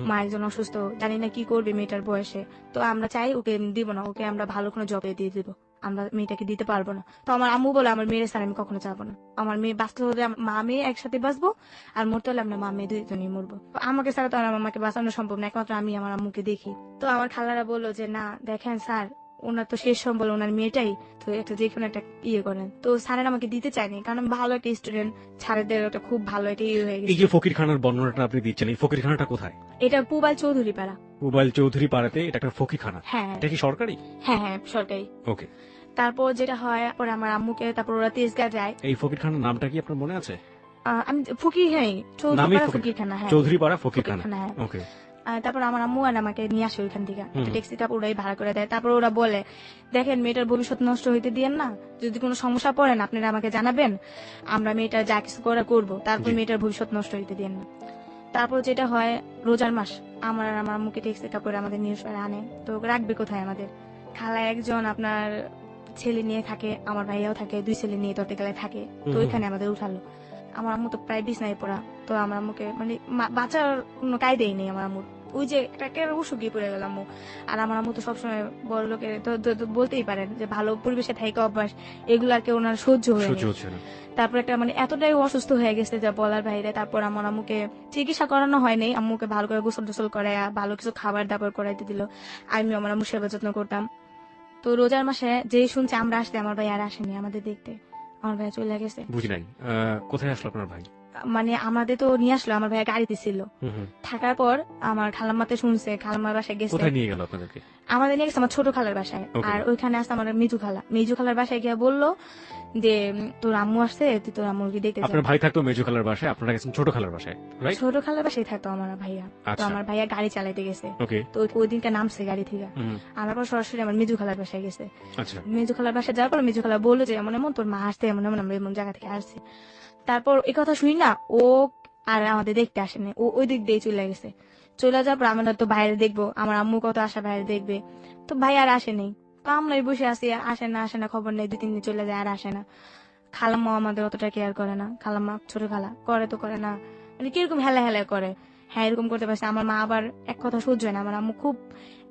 মা একজন অসুস্থ, জানি না কি করবে মেয়েটার বয়সে। তো আমরা চাই ওকে দিব না, ওকে আমরা ভালো কোনো জবে দিয়ে দিব, আমরা মেয়েটাকে দিতে পারবো না। তো আমার আম্মু বলে আমার মেয়ের স্যার আমি কখনো চাবো না, আমার মেয়ে বাঁচতে হলে মা মেয়ে একসাথে বাঁচবো, আর মরতে হলে আমরা মা মেয়ে দুইজনই মরবো। তো আমাকে ছাড়া তো আমার মামাকে বাঁচানো সম্ভব না, একমাত্র আমি আমার আম্মুকে দেখি। তো আমার খালারা বললো যে না দেখেন স্যার, ওনার তো শেষ সম্বল ওনার মেয়েটাই, তো একটা যে কোনো একটা ইয়ে করেন। তো স্যারের আমাকে দিতে চায়নি, কারণ আমি ভালো একটা স্টুডেন্ট, স্যারেদের ওটা খুব ভালো একটা ইয়ে হয়ে এই গেছে। যে ফকিরখানার বর্ণনাটা আপনি দিচ্ছেন, এই ফকিরখানাটা কোথায়? এটা পুবাল চৌধুরী পাড়া। মোবাইল চৌধুরী পাড়াতে এটা একটা ফকিরখানা? হ্যাঁ এটা কি সরকারি? হ্যাঁ সরকারি। ওকে। তারপর যেটা হয়, পরে আমার আম্মুকে, তারপর ওরা তেজগাঁ যায়। এই ফকিরখানার নামটা কি আপনার মনে আছে? আমি ফকির, হ্যাঁ চৌধুরী নামই পাড়া ফকির? ফকিরখানা, হ্যাঁ চৌধুরী পাড়া ফকিরখানা, ফকিরখানা, হ্যাঁ। ওকে। তারপর আমার আম্মু আর আমাকে নিয়ে আসে ওইখান থেকে, একটা ট্যাক্সিটা ওরাই ভাড়া করে দেয়। তারপর ওরা বলে দেখেন মেয়েটার ভবিষ্যৎ নষ্ট হইতে দিয়েন না, যদি কোনো সমস্যা পড়েন আপনারা আমাকে জানাবেন, আমরা মেয়েটার যা কিছু করবো, তারপর মেয়েটার ভবিষ্যৎ নষ্ট হইতে দিয়েন না। তারপর যেটা হয়, রোজার মাস, আমার আম্মুকে ট্যাক্সিটা করে আমাদের নিউজ আনে। তো রাখবে কোথায়, আমাদের খালা একজন আপনার ছেলে নিয়ে থাকে, আমার ভাইয়াও থাকে, 2 ছেলে নিয়ে তরতেগালায় থাকে। তো ওইখানে আমাদের উঠালো। আমার আম্মু তো প্রায় বিছনায় পড়া। তো আমার আম্মুকে মানে বাঁচার কোনো কায়দাই নেই আমার আম্মুর, ওই যে একটা অসুখী পড়ে গেল আম্মু। আর আমার আম্মু তো সবসময় বড় লোকের তো বলতেই পারেন যে ভালো পরিবেশে থাকা অভ্যাস, এগুলাকে ওনার সহ্য হচ্ছে না। তারপর একটা মানে এতটাই অসুস্থ হয়ে গেছে যা বলার বাইরে। তারপর আমার আম্মুকে চিকিৎসা করানো হয়নি, আম্মুকে ভালো করে গোসল টোসল করায়, ভালো কিছু খাবার দাবার করাইতে দিল। আমি আমার আম্মুর সেবা যত্ন করতাম। তো রোজার মাসে যে শুনছে আমরা আসতে, আমার ভাই আর আসেনি আমাদের দেখতে, আমার ভাই চলে গেছে। বুঝি নাই, কোথায় আসলো আপনার ভাই? মানে আমাদের তো নিয়ে আসলো, আমার ভাইয়া গাড়িতে ছিল। থাকার পর আমার খালাম্মাতে শুনছে, খালাম্মার বাসায় গেছে। কোথায় নিয়ে গেল আপনাদেরকে? আমাদের নিয়ে গেছে আমার ছোট খালার বাসায়। আর ওইখানে আসছে আমার মেজু খালার বাসায় গিয়ে বললো যে তোর আম্মু আসছে, তুই তোর আম্মুকে দেখতে যা। আপনার ভাই থাকতো মেজো খালার বাসায়, আপনারা গেছেন ছোট খালার বাসায়, রাইট? ছোট খালার বাসায় থাকতো আমার ভাইয়া। তো আমার ভাইয়া গাড়ি চালাইতে গেছে, তো ওই দিনকে নামছে গাড়ি থেকে। আমার পর সরাসরি আমার মেজু খালার বাসায় গেছে। মেজু খালার বাসায় যাওয়ার পর মেজু খালা বললো যে এমন এমন তোর মা আসতে, এমন এমন আমরা এমন জায়গা থেকে আসছি। তারপর এই কথা শুনি না, ও আর আমাদের দেখতে আসেনি, ও ওই দিক দিয়ে চলে গেছে। চলে যাওয়ার পর আমরা তো বাইরে দেখবো, আমার আম্মু কত আশা বাইরে দেখবে। তো ভাই আর আসেনি, তো আমরাই বসে আছি, আসে না খবর নেই, 2-3 দিন চলে যায় আর আসে না। খালাম্মা আমাদের অতটা কেয়ার করে না, খালাম্মা ছোট খালা করে তো করে না, মানে কিরকম হেলা করে। হ্যাঁ এরকম করতে পারছে। আমার মা আবার এক কথা সহ্য হয় না, আমার আম্মু খুব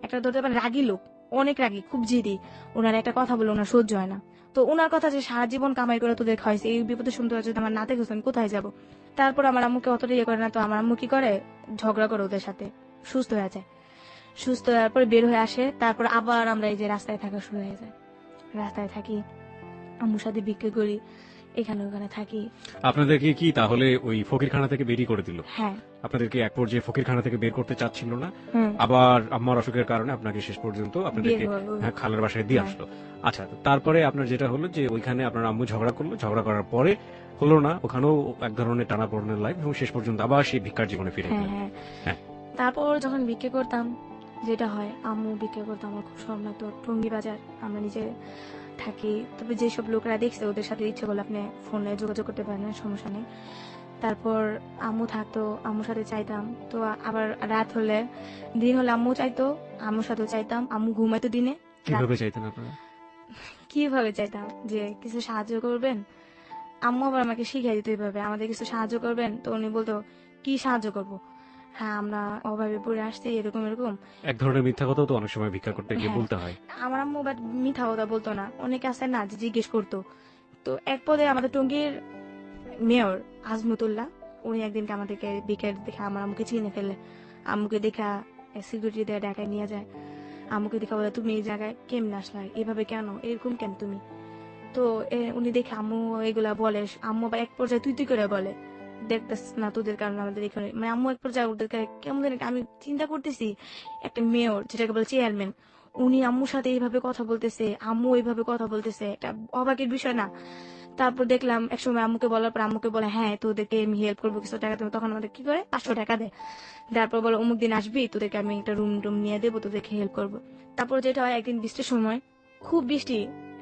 একটা ধরতে পারে রাগী লোক, অনেক রাগী, খুব জিদি। ওনার একটা কথা বলে ওনার সহ্য হয় না। তো ওনার কথা যে সারা জীবন কামাই করে তোদের খাওয়াইছে, এই বিপদে শুনতে হয় যদি আমার নাতে গেছে আমি কোথায় যাব। তারপর আমার আম্মুকে অতটা ইয়ে করে না, তো আমার আম্মু কি করে, ঝগড়া করে ওদের সাথে, সুস্থ হয়ে যায়। সুস্থ হওয়ার পর বের হয়ে আসে, তারপর আবার আমরা এই যে রাস্তায় থাকা শুরু হয়ে যায়। রাস্তায় থাকি, আম্মুর সাথে বিক্রি করি, এখানে ওখানে থাকি। আপনাদেরকে কি তাহলে ওই ফকিরখানা থেকে বেরিয়ে করে দিল? হ্যাঁ। আপনাদেরকে এক পর্যায়ে ফকিরখানা থেকে বের করতে চাচ্ছিল না, হুম। আবার আম্মার অসুখের কারণে আপনাকে শেষ পর্যন্ত আপনাদেরকে বিয়ে হলো। খালার বাসায় দিয়ে হ্যাঁ। আসলো। আচ্ছা, তো তারপরে আপনার যেটা হলো যে ওইখানে আপনার আম্মু ঝগড়া করলো, ঝগড়া করার পরে হলো না, ওখানেও এক ধরনের টানাপোড়েনের লাইফ, এবং শেষ পর্যন্ত আবার সেই ভিক্ষার জীবনে ফিরে হ্যাঁ গেলেন। হ্যাঁ। হ্যাঁ। তারপর যখন বিক্রি করতাম, যেটা হয় আম্মু বিক্রি করতাম, আমার খুব শরম লাগতো। টঙ্গী বাজার আমরা নিজে থাকি, তবে যেসব লোকেরা দেখছে ওদের সাথে ইচ্ছে করলে আপনি ফোনে যোগাযোগ করতে পারেন, সমস্যা নেই। তারপর আম্মু থাকতো, আম্মুর সাথে চাইতাম। তো আবার রাত হলে, দিন হলে আম্মু চাইতো, আম্মুর সাথেও চাইতাম। আম্মু ঘুমাইতো দিনে। কিভাবে চাইতেন আপনারা? কিভাবে চাইতাম যে কিছু সাহায্য করবেন, আম্মু আবার আমাকে শিখিয়ে দিতে এইভাবে, আমাদের কিছু সাহায্য করবেন। তো উনি বলতো কি সাহায্য করব, হ্যাঁ আমরা অভাবে পড়ে আসছি, এরকম এরকম। এক ধরনের মিথ্যা কথাও তো অনেক সময় ভিক্ষা করতে গিয়ে হ্যাঁ। বলতে হয়। আমার আম্মু বাট মিথ্যা কথা বলতো না, অনেকে আছে না যে জিজ্ঞেস করতো। তো এক পদে আমাদের টঙ্গীর মেয়র আজমতুল্লাহ, উনি একদিনকে আমাদেরকে বিকেল দেখে আমার আম্মুকে চিনে ফেলে। আম্মুকে দেখা সিকিউরিটি দিয়ে ঢাকায় নিয়ে যায়। আম্মুকে দেখা বলে তুমি এই জায়গায় কেমনে আসলা, এভাবে কেন, এরকম কেন তুমি। তো উনি দেখে আম্মু এগুলা বলে, আম্মু আবার এক পর্যায়ে তুই তুই করে বলে, দেখতেছ না তোদের কারণে আমাদের এখানে, মানে আম্মু এক পর্যায়ে ওদেরকে কেমন জানি, আমি চিন্তা করতেছি একটা মেয়র যেটাকে বলে চেয়ারম্যান, উনি আম্মুর সাথে এইভাবে কথা বলতেছে, আম্মু এইভাবে কথা বলতেছে, এটা অবাকের বিষয় না। তারপর দেখলাম একসময় আম্মুকে বলার পর আম্মুকে বলে হ্যাঁ তোদেরকে আমি হেল্প করবো কিছু টাকা দেবো, তখন আমাদের কি করে 500 টাকা দেয়। তারপর বলো অমুক দিন আসবি, তোদেরকে আমি একটা রুম টুম নিয়ে দেবো, তোদেরকে হেল্প করবো। তারপর যেটা হয়, একদিন বৃষ্টির সময়, খুব বৃষ্টি,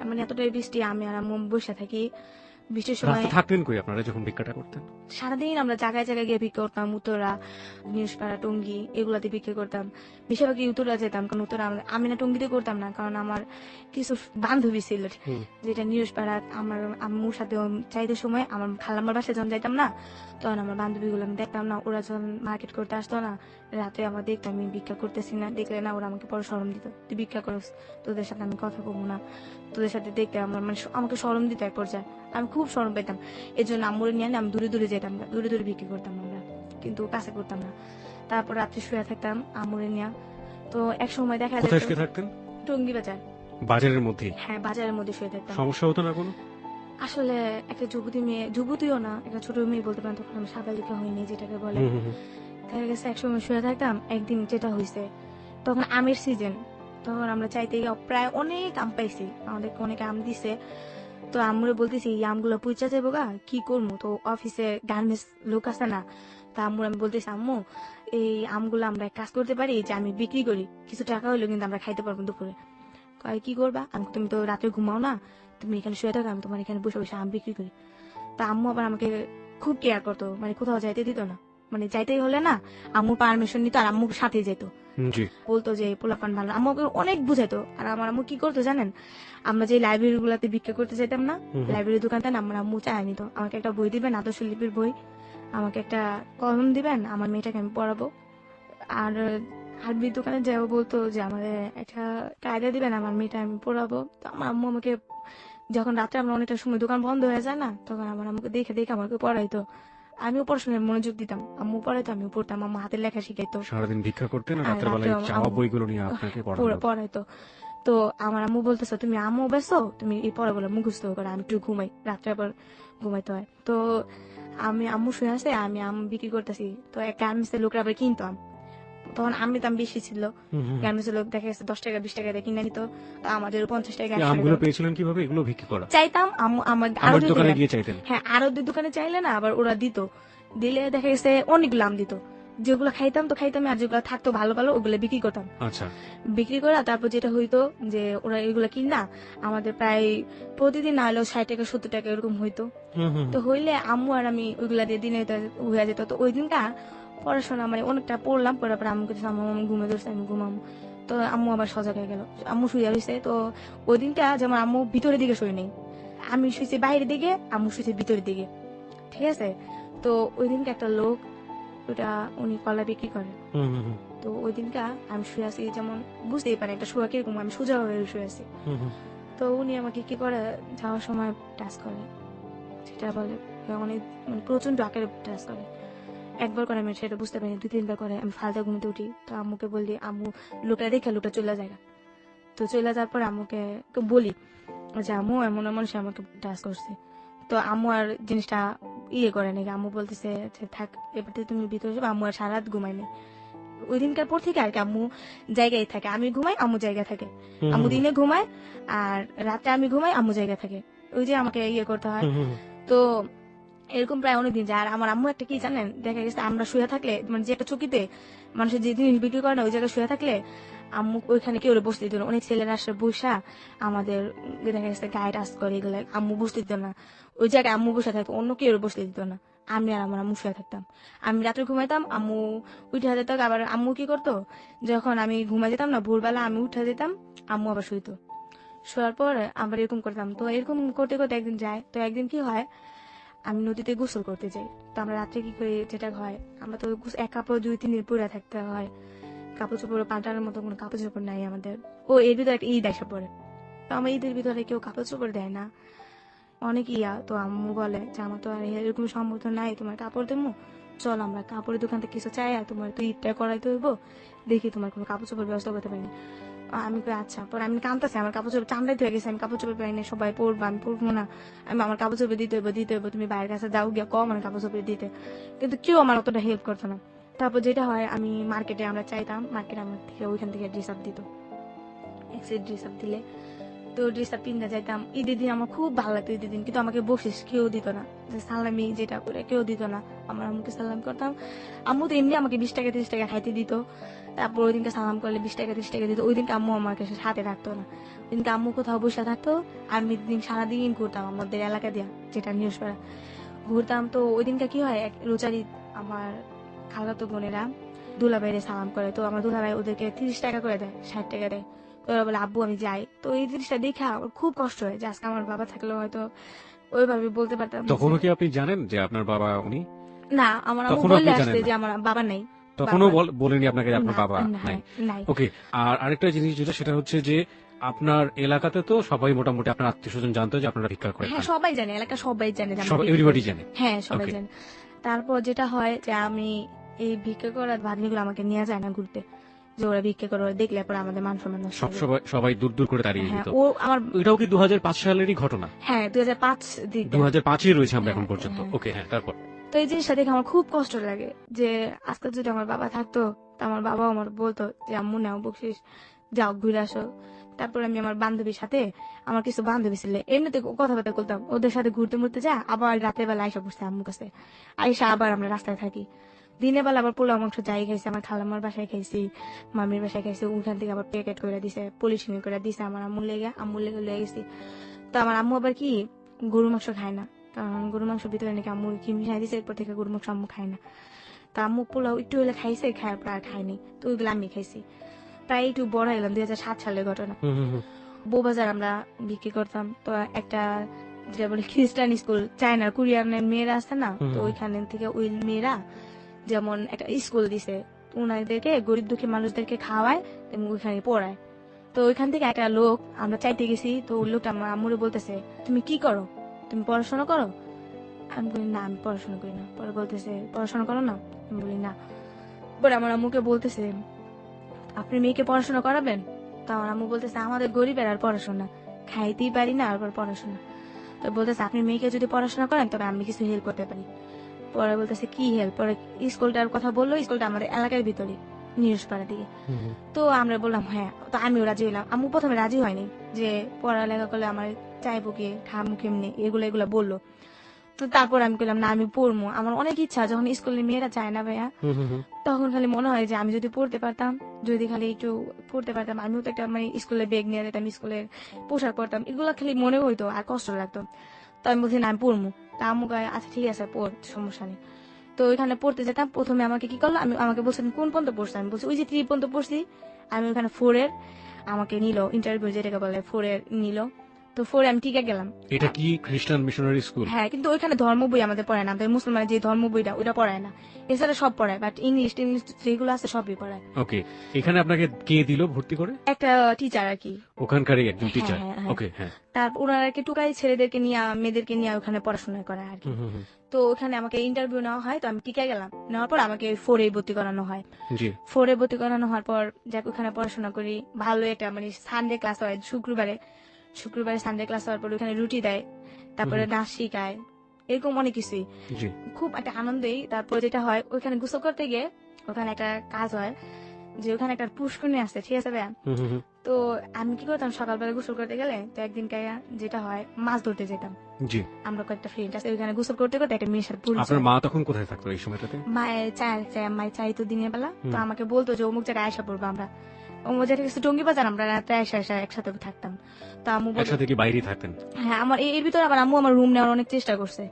মানে এতটাই বৃষ্টি, আমি আর আম্মু বসে থাকি বৃষ্টির সময়। রাস্তা থাকতেন কই আপনারা যখন ভিক্ষাটা করতেন? সারাদিন আমরা জায়গায় জায়গায় গিয়ে বিক্রি করতাম, উত্তরা, নিউজপাড়া, টঙ্গী, এগুলাতে বিক্রি করতাম। বেশিরভাগই উত্তরা যেতাম, কারণ উত্তরা আমি না টঙ্গীতে করতাম না, কারণ আমার কিছু বান্ধবী ছিল যেটা নিউজপাড়া, আমার আম্মুর সাথে চাইতে সময় আমার খালাম্মার বাসায় যখন যাইতাম না, তখন আমার বান্ধবীগুলো আমি দেখতাম না, ওরা যখন মার্কেট করতে আসতো না রাতে, আমার দেখতাম আমি ভিক্ষা করতেছি না, দেখলে না ওরা আমাকে পরে শরম দিত, তুই ভিক্ষা করস, তোদের সাথে আমি কথা বলবো না, তোদের সাথে দেখতে আমার মানে আমাকে শরম দিত এক পর্যায়ে, আমি খুব শরম পেতাম। এই জন্য আম্মুরে নিয়ে আমি দূরে দূরে যেতাম, দূরে দূরে বিক্রি করতাম আমরা, কিন্তু কাছে করতাম না। তারপর রাত্রে শুয়ে থাকতাম আম্মুরে নিয়ে। তো এক সময় দেখা কোথায় যেত শুয়ে থাকতেন? টঙ্গী বাজার। বাজারের মধ্যে? হ্যাঁ, বাজারের মধ্যে শুয়ে থাকতাম। সমস্যা হতো না কোনো? আসলে একটা যুবতী মেয়ে, যুবতীও না, একটা ছোট মেয়ে বলতে পারেন, তখন আমি সাবালিকা হইনি যেটাকে বলে। দেখা গেছে একসময় শুয়ে থাকতাম, একদিন যেটা হয়েছে তখন আমের সিজন, তখন আমরা চাইতে গিয়ে প্রায় অনেক আম পাইছি, আমাদেরকে অনেক আম দিছে। তো আম্মুরে বলতেছি এই আমগুলো পুইচা যাবো গা, কি করবো, তো অফিসে গার্মেন্টস লোক আছে না, তা আম্মুর আমি বলতেছি আম্মু এই আমগুলো আমরা এক কাজ করতে পারি, যে আমি বিক্রি করি, কিছু টাকা হইলো কিন্তু আমরা খাইতে পারবো দুপুরে। কয় কি করবা, আমি তুমি তো রাতে ঘুমাও না, তুমি এখানে শুয়ে থাকো, আমি তোমার এখানে বসে বসে আম বিক্রি করি। তা আম্মু আবার আমাকে খুব কেয়ার করতো, মানে কোথাও যাইতে দিত না, মানে যাইতেই হলে না আম্মু পারমিশন নিত আর আম্মুর সাথে যেত, জি। বলতো যে পোলাপান ভালো, আম্মুকে অনেক বুঝাইতো। আর আমার আম্মু কি করতো জানেন, আমরা যে লাইব্রেরি গুলাতে বিক্রি করতে যেতাম না, লাইব্রেরি দোকানটা না, আমার আম্মু চায় নিত, আমাকে একটা বই দিবেন, আদর্শ লিপির বই, আমাকে একটা কলম দিবেন, আমার মেয়েটাকে আমি পড়াবো। আর আরবি দোকানে যাও বলতো যে আমাদের একটা কায়দা দিবেন, আমার মেয়েটা আমি পড়াবো। তো আমার আম্মু আমাকে, যখন রাত্রে আমরা অনেকটা সময় দোকান বন্ধ হয়ে যায় না, তখন আমার আমাকে দেখে দেখে আমাকে পড়াইতো, আমিও পড়াশোনায় মনোযোগ দিতাম, আম্মু পড়াইতো আমিও পড়তাম, আম্মু হাতের লেখা শিখাইতো, সারাদিন ভিক্ষা করতেন আর আর রাতের বেলায় রাত্রে চাওয়া বইগুলো নিয়ে আপনাকে পড়ানো? পড়াইতো। তো আমার আম্মু বলতেছো তুমি আম্মু বেসো, তুমি এই পড়াগুলো মুখস্থ করে, আমি একটু ঘুমাই, রাত্রে আবার ঘুমাইতে হয়। তো আমি আম্মু শুয়ে আছে, আমি আম বিক্রি করতেছি, তো এক গার্মেন্টসের লোকরা আবার কিনতো আম, তখন আমের দাম বেশি ছিল, গার্মেন্টসের লোক দেখা গেছে 10 টাকা 20 টাকা দিয়ে কিনে নিত, তো আমাদের 50 টাকা 100 আমগুলো টাকা পেয়েছিলেন কিভাবে? এগুলো বিক্রি করা চাইতাম, আম্মু আমার আমার দোকানে গিয়ে চাইতেন? হ্যাঁ, আরো দুই দোকানে চাইলে না আবার ওরা দিত, দিলে দেখা গেছে অনেকগুলো আম দিত, যেগুলো খাইতাম তো খাইতাম, আর যেগুলো থাকতো ভালো ভালো ওগুলো বিক্রি করতাম। আচ্ছা। বিক্রি করা তারপর যেটা হইতো যে ওরা এগুলো কিনা আমাদের প্রায় প্রতিদিন না হলেও 60 টাকা 70 টাকা এরকম হইতো। তো হইলে আম্মু আর আমি ওইগুলা দিয়ে দিনে হয়ে যেত। তো ওই দিনকা পড়াশোনা মানে অনেকটা পড়লাম, পড়ার পর আম্মুকে আম্মু ঘুমে ধরছে, আমি ঘুমাম। তো আম্মু আবার সজাগ হয়ে গেল, আম্মু শুয়ে রয়েছে। তো ওই দিনটা যেমন আম্মু ভিতরের দিকে শুয়ে নেই, আমি শুয়েছি বাইরের দিকে, আম্মু শুয়েছে ভিতরের দিকে, ঠিক আছে। তো ওই দিনকে একটা লোক, ওটা উনি কলা বিক্রি করে, তো ওই দিনকা আমি শুয়ে আছি, যেমন বুঝতেই পারে একটা শোয়া কিরকম, আমি সোজা হয়ে শুয়ে আছি। তো উনি আমাকে কি করে যাওয়ার সময় টাচ করে, সেটা বলে অনেক মানে প্রচন্ড আকারে টাচ করে। একবার করে আমি সেটা বুঝতে পারিনি, 2-3 বার করে আমি ফালতু ঘুমতে উঠি। তো আম্মুকে বলি, আম্মু লোকটা দেখে লোকটা চলে যায়। তো চলে যাওয়ার পর আম্মুকে তো বলি যে আম্মু এমন এমন সে আমাকে টাচ করছে। তো আম্মু আর জিনিসটা করে নাকি, আম্মু বলতেছে যে থাক এবার থেকে তুমি ভিতরে যাবে। আম্মু আর সারা রাত ঘুমায় নেই ওই দিনকার পর থেকে আর কি। আম্মু জায়গায় থাকে, আমি ঘুমাই, আম্মু জায়গায় থাকে। আম্মু দিনে ঘুমায় আর রাতে আমি ঘুমাই, আম্মু জায়গায় থাকে। ওই যে আমাকে করতে হয়। তো এরকম প্রায় অনেকদিন যায়। আর আমার আম্মু একটা কি জানেন, দেখা গেছে আমরা শুয়ে থাকলে মানে যে একটা চকিতে মানুষের যে জিনিস বিক্রি করে না, ওই জায়গায় শুয়ে থাকলে আম্মু ওইখানে কেউ বসতে দিত না। অনেক ছেলেরা আসে বসা আমাদের দেখা গেছে গায়ে টাচ করে, এগুলো আম্মু বসতে দিত না। ওই জায়গায় আম্মু বসে থাকতো, অন্য কেউ বসতে দিত না। আমি আর আমার আম্মু শুয়ে থাকতাম। আমি রাত্রে ঘুমাইতাম, আম্মু উঠে যেত। আবার আম্মু কি করতো, যখন আমি ঘুমাই যেতাম না ভোরবেলা আমি উঠে যেতাম, আম্মু আবার শুইতো। শোয়ার পর আবার এরকম করতাম। তো এরকম করতে করতে একদিন যায়। তো একদিন কি হয়, আমি নদীতে গোসল করতে যাই। তো আমরা রাত্রে কি করি, যেটা হয় আমরা তো এক কাপড় 2-3 দিন পরে থাকতে হয়, কাপড় চোপড় পাল্টানোর মতো কোনো কাপড় চোপড় নাই আমাদের। ও এর ভিতরে একটা ঈদ আসা পড়ে। তো আমার ঈদের ভিতরে কেউ কাপড় চোপড় দেয় না, অনেক তো আম্মু বলে যে আমার তো আর এরকম সামর্থ্য নাই তোমার কাপড় দেবো, চল আমরা কাপড়ের দোকান থেকে কিছু চাই, আর তোমার তো ঈদটা করাইতে হইব, দেখি তোমার কোনো কাপড় চোপড় ব্যবস্থা করতে পারিনি। আমি আচ্ছা। পরে আমি কাঁদতেছি, আমার কাপড় চোপড় চান্দাইতে হয়ে গেছে, আমি কাপড় চোপড় পাই না, সবাই পরবো আমি পরবো না, আমি আমার কাপড় চোপড় দিতে হইব, তুমি বাইরের কাছে যাও গিয়া কম আমার কাপড় চোপড় দিতে। কিন্তু কেউ আমার অতটা হেল্প করতো না। তারপর যেটা হয়, আমি মার্কেটে আমরা চাইতাম, মার্কেটে আমার থেকে ওইখান থেকে ড্রেস আপ দিত, এক সেট ড্রেস আপ দিলে। তো ড্রেস আপ কিনতে যাইতাম। ঈদের দিন আমার খুব ভালো লাগতো ঈদের দিন, কিন্তু আমাকে বসিস কেউ দিত না, যে সালামি যেটা করে কেউ দিত না। আমার আম্মুকে সালাম করতাম, আম্মু তো এমনি আমাকে 20 টাকা 30 টাকা খাইতে দিত। তারপর ওই দিনকে সালাম করলে 20 টাকা 30 টাকা দিত। ওই দিনকে আম্মু আমার কাছে হাতে রাখতো না। ওই দিনকে আম্মু কোথাও বসে থাকতো, আমি দিন সারাদিন ঘুরতাম আমাদের এলাকা দিয়া, যেটা নিউজপাড়া ঘুরতাম। তো ওই দিনকে কি হয়, রোজার ঈদ, আমার খালাতো বোনেরা দুলাভাইরে সালাম করে। তো আমার দুলাভাই ওদেরকে 30 টাকা করে দেয়, 60 টাকা দেয়। তো ওরা বলে আব্বু আমি যাই। তো এই জিনিসটা দেখে আমার খুব কষ্ট হয়, যে আজকে আমার বাবা থাকলেও হয়তো ওইভাবে বলতে পারতাম তখনও কি আপনি জানেন যে আপনার বাবা উনি? না। আমার আম্মু তখনও বললে আপনি আসতে জানেন যে না? আমার বাবা নাই। তখনও বাবা বলেনি আপনাকে যে আপনার না, বাবা নাই? নাই। ওকে। আর আরেকটা জিনিস যেটা, সেটা হচ্ছে যে আপনার এলাকাতে তো সবাই মোটামুটি আপনার আত্মীয় স্বজন জানতো যে আপনারা ভিক্ষা করে হ্যাঁ খান, সবাই জানে, এলাকা সবাই জানে যে আমরা সব ভিক্ষা এভরিবডি করি। জানে। হ্যাঁ সবাই ওকে। জানে। তারপর যেটা হয় যে আমি এই ভিক্ষা করার ভাগ্নিগুলো আমাকে নিয়ে যায় না ঘুরতে, যে ওরা ভিক্ষা করে, ওরা দেখলে পরে আমাদের মান সম্মান নষ্ট সব হবে। সবাই সবাই দূর দূর করে তাড়িয়ে হ্যাঁ দিত। ও আমার এটাও কি 2005 সালেরই ঘটনা? হ্যাঁ 2005 দিকে। 2005-এ রয়েছে আমরা এখন হ্যাঁ, পর্যন্ত। হ্যাঁ। ওকে, হ্যাঁ, তারপর? তো এই জিনিসটা দেখে আমার খুব কষ্ট লাগে, যে আজকে যদি আমার বাবা থাকতো, তো আমার বাবাও আমার বলতো যে আম্মু নাও বকশিস, যাও ঘুরে আসো। তারপর আমি আমার বান্ধবীর সাথে, আমার কিছু বান্ধবী ছিল এমনিতে কথাবার্তা বলতাম, ওদের সাথে ঘুরতে মুড়তে যা, আবার রাতের বেলা আইসা বসতে আম্মুর কাছে, আইসা আবার আমরা রাস্তায় থাকি। দিনের বেলা আবার পোলাও মাংস যাই খাইছি, আমার খালাম্মার বাসায় খাইছি, মামির বাসায় খাইছি, ওখান থেকে আবার প্যাকেট করে দিছে, পলিশিং করে দিছে আমার আম্মুর লেগে লয়ে গেছি। তো আমার আম্মু আবার কি গরু মাংস খায় না, কারণ গরু মাংস ভিতরে নাকি আম্মু কি মিশাই দিছে, এরপর থেকে গরু মাংস আম্মু খায় না। তা আম্মু পোলাও একটু হলে খাইছে, খায় প্রায় খায়নি। তো ওইগুলো আমি খাইছি। প্রায় একটু বড় এলাম, 2007 সালের ঘটনা। বউবাজার আমরা বিক্রি করতাম। তো একটা যেটা বলে খ্রিস্টান স্কুল, চায়নার কোরিয়ানের মেয়েরা আছে না, তো ওইখানে থেকে ওই মেয়েরা যেমন একটা স্কুল দিছে, ওনাদেরকে গরিব দুঃখী মানুষদেরকে খাওয়ায় এবং ওইখানে পড়ায়। তো ওইখান থেকে একটা লোক আমরা চাইতে গেছি। তো ওই লোকটা আমার আম্মুরে বলতেছে তুমি কি করো, তুমি পড়াশোনা করো? আমি বলি না আমি পড়াশোনা করি না। পরে বলতেছে পড়াশোনা করো না? আমি বলি না। পরে আমার আম্মুকে বলতেছে আপনি মেয়েকে পড়াশোনা করাবেন? তো আমার আম্মু বলতেছে আমাদের গরিবের আর পড়াশোনা, খাইতেই পারি না আর পড়াশোনা। তো বলতেছে আপনি মেয়েকে যদি পড়াশোনা করেন তবে আমি কিছু হেল্প করতে পারি। পরে বলতেছে কি হেল্প? পরে স্কুলটার কথা বললো, স্কুলটা আমাদের এলাকার ভিতরে নিউজপাড়া দিকে। তো আমরা বললাম হ্যাঁ। তো আমিও রাজি হইলাম। আম্মু প্রথমে রাজি হয়নি, যে পড়ালেখা করলে আমার চাইবো কি, খামু কেমনি, এগুলা বললো। তো তারপর আমি বললাম না আমি পড়বো, আমার অনেক ইচ্ছা। যখন স্কুলের মেয়েরা চায় না ভাইয়া, তখন খালি মনে হয় যে আমি যদি পড়তে পারতাম, যদি খালি একটু পড়তে পারতাম, আমিও তো একটা মানে স্কুলের ব্যাগ নিয়ে যেতাম, স্কুলের পোশাক পরতাম, এগুলো খালি মনে হইতো আর কষ্ট লাগতো। তো আমি বলছি না আমি পড়বো। তা আম্মু কয় আচ্ছা ঠিক আছে পড়, সমস্যা নেই। তো ওইখানে পড়তে যেতাম। প্রথমে আমাকে কি করলো, আমাকে বলছেন কোন পর্যন্ত পড়ছি, আমি বলছি ওই যে 3 পর্যন্ত পড়ছি। আমি ওইখানে 4 এর আমাকে নিল ইন্টারভিউ, যেটাকে বলে 4 এর নিল। তো 4 আমি টিকে গেলাম। এটা কি খ্রিস্টান মিশনারি স্কুল? হ্যাঁ, কিন্তু ওইখানে ধর্ম বই আমাদের পড়ায় না, আমাদের মুসলমানের যে ধর্ম বইটা ওইটা পড়ায় না, এছাড়া সব পড়ায়, বাট ইংলিশ যেগুলো আছে সবই পড়ায়। ওকে, এখানে আপনাকে কে দিল ভর্তি করে? একটা টিচার আর কি। ওখানকারই একজন টিচার? হ্যাঁ, হ্যাঁ। ওকে, হ্যাঁ। তারপর ওনারা আর কি টুকাই ছেলেদেরকে নিয়ে মেয়েদেরকে নিয়ে ওখানে পড়াশোনা করায় আর কি। তো ওখানে আমাকে ইন্টারভিউ নেওয়া হয়, তো আমি টিকে গেলাম। নেওয়ার পর আমাকে 4 ভর্তি করানো হয়। জি। 4 ভর্তি করানো হওয়ার পর যাক ওখানে পড়াশোনা করি, ভালো একটা মানে সানডে ক্লাস হয় শুক্রবারে সানডে ক্লাস হওয়ার পর ওখানে রুটি দেয়, তারপরে নাচ শিখায়, এরকম অনেক কিছুই, জি। খুব একটা আনন্দই। তারপর যেটা হয় ওইখানে গোসল করতে গিয়ে ওখানে একটা কাজ হয় যে ওখানে একটা পুষ্করণী আছে, ঠিক আছে ভাইয়া? তো আমি কি করতাম, সকালবেলা গোসল করতে গেলে তো একদিন যেটা হয় মাছ ধরতে যেতাম। জি। আমরা কয়েকটা ফ্রেন্ড আছে, ওইখানে গোসল করতে করতে একটা মেয়ের সাথে পরিচয়। আপনার মা তখন কোথায় থাকতো এই সময়টাতে? মায়ের চাইতো দিনের বেলা, তো আমাকে বলতো যে অমুক জায়গায় আয়সা পড়বো আমরা, অমুক জায়গায় কিছু টঙ্গি বাজার, আমরা রাতে আয়সা একসাথে থাকতাম। তো আম্মু একসাথে কি বাইরে থাকতেন? হ্যাঁ, আমার এর ভিতরে আবার আম্মু আমার রুম নেওয়ার অনেক চেষ্টা করছে।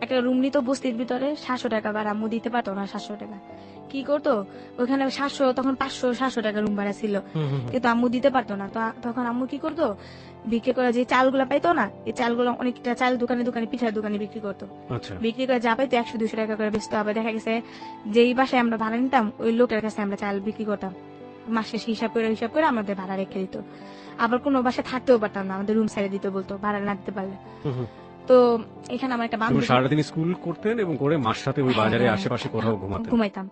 একটা রুম নিত বস্তির ভিতরে 700 টাকা, আর আম্মু দিতে পারতো না 700 টাকা। কি করতো ওখানে 700, তখন 500-700 টাকা রুম ভাড়া ছিল, কিন্তু আম্মু দিতে পারতো না। তো তখন আম্মু কি করতো, বিক্রি করে যে চালগুলা পাইতো না, এই চালগুলো অনেকটা চাল দোকানে পিঠার দোকানে বিক্রি করতো। আচ্ছা। বিক্রি করে যা পাইতো 100-200 টাকা করে বেচতো। আবার দেখা গেছে যেই বাসায় আমরা ভাড়া নিতাম ওই লোকের কাছে আমরা চাল বিক্রি করতাম, মাসে হিসাব করে আমাদের ভাড়া রেখে দিত। আবার কোনো বাসায় থাকতেও পারতাম না, আমাদের রুম ছেড়ে দিতে বলতো ভাড়া না দিতে পারলে। তো এখানে আমার একটা বান্ধবী, সারাদিন স্কুল করতেন এবং করে মার সাথে ওই বাজারে হ্যাঁ, আশেপাশে কোথাও ঘুমাইতাম।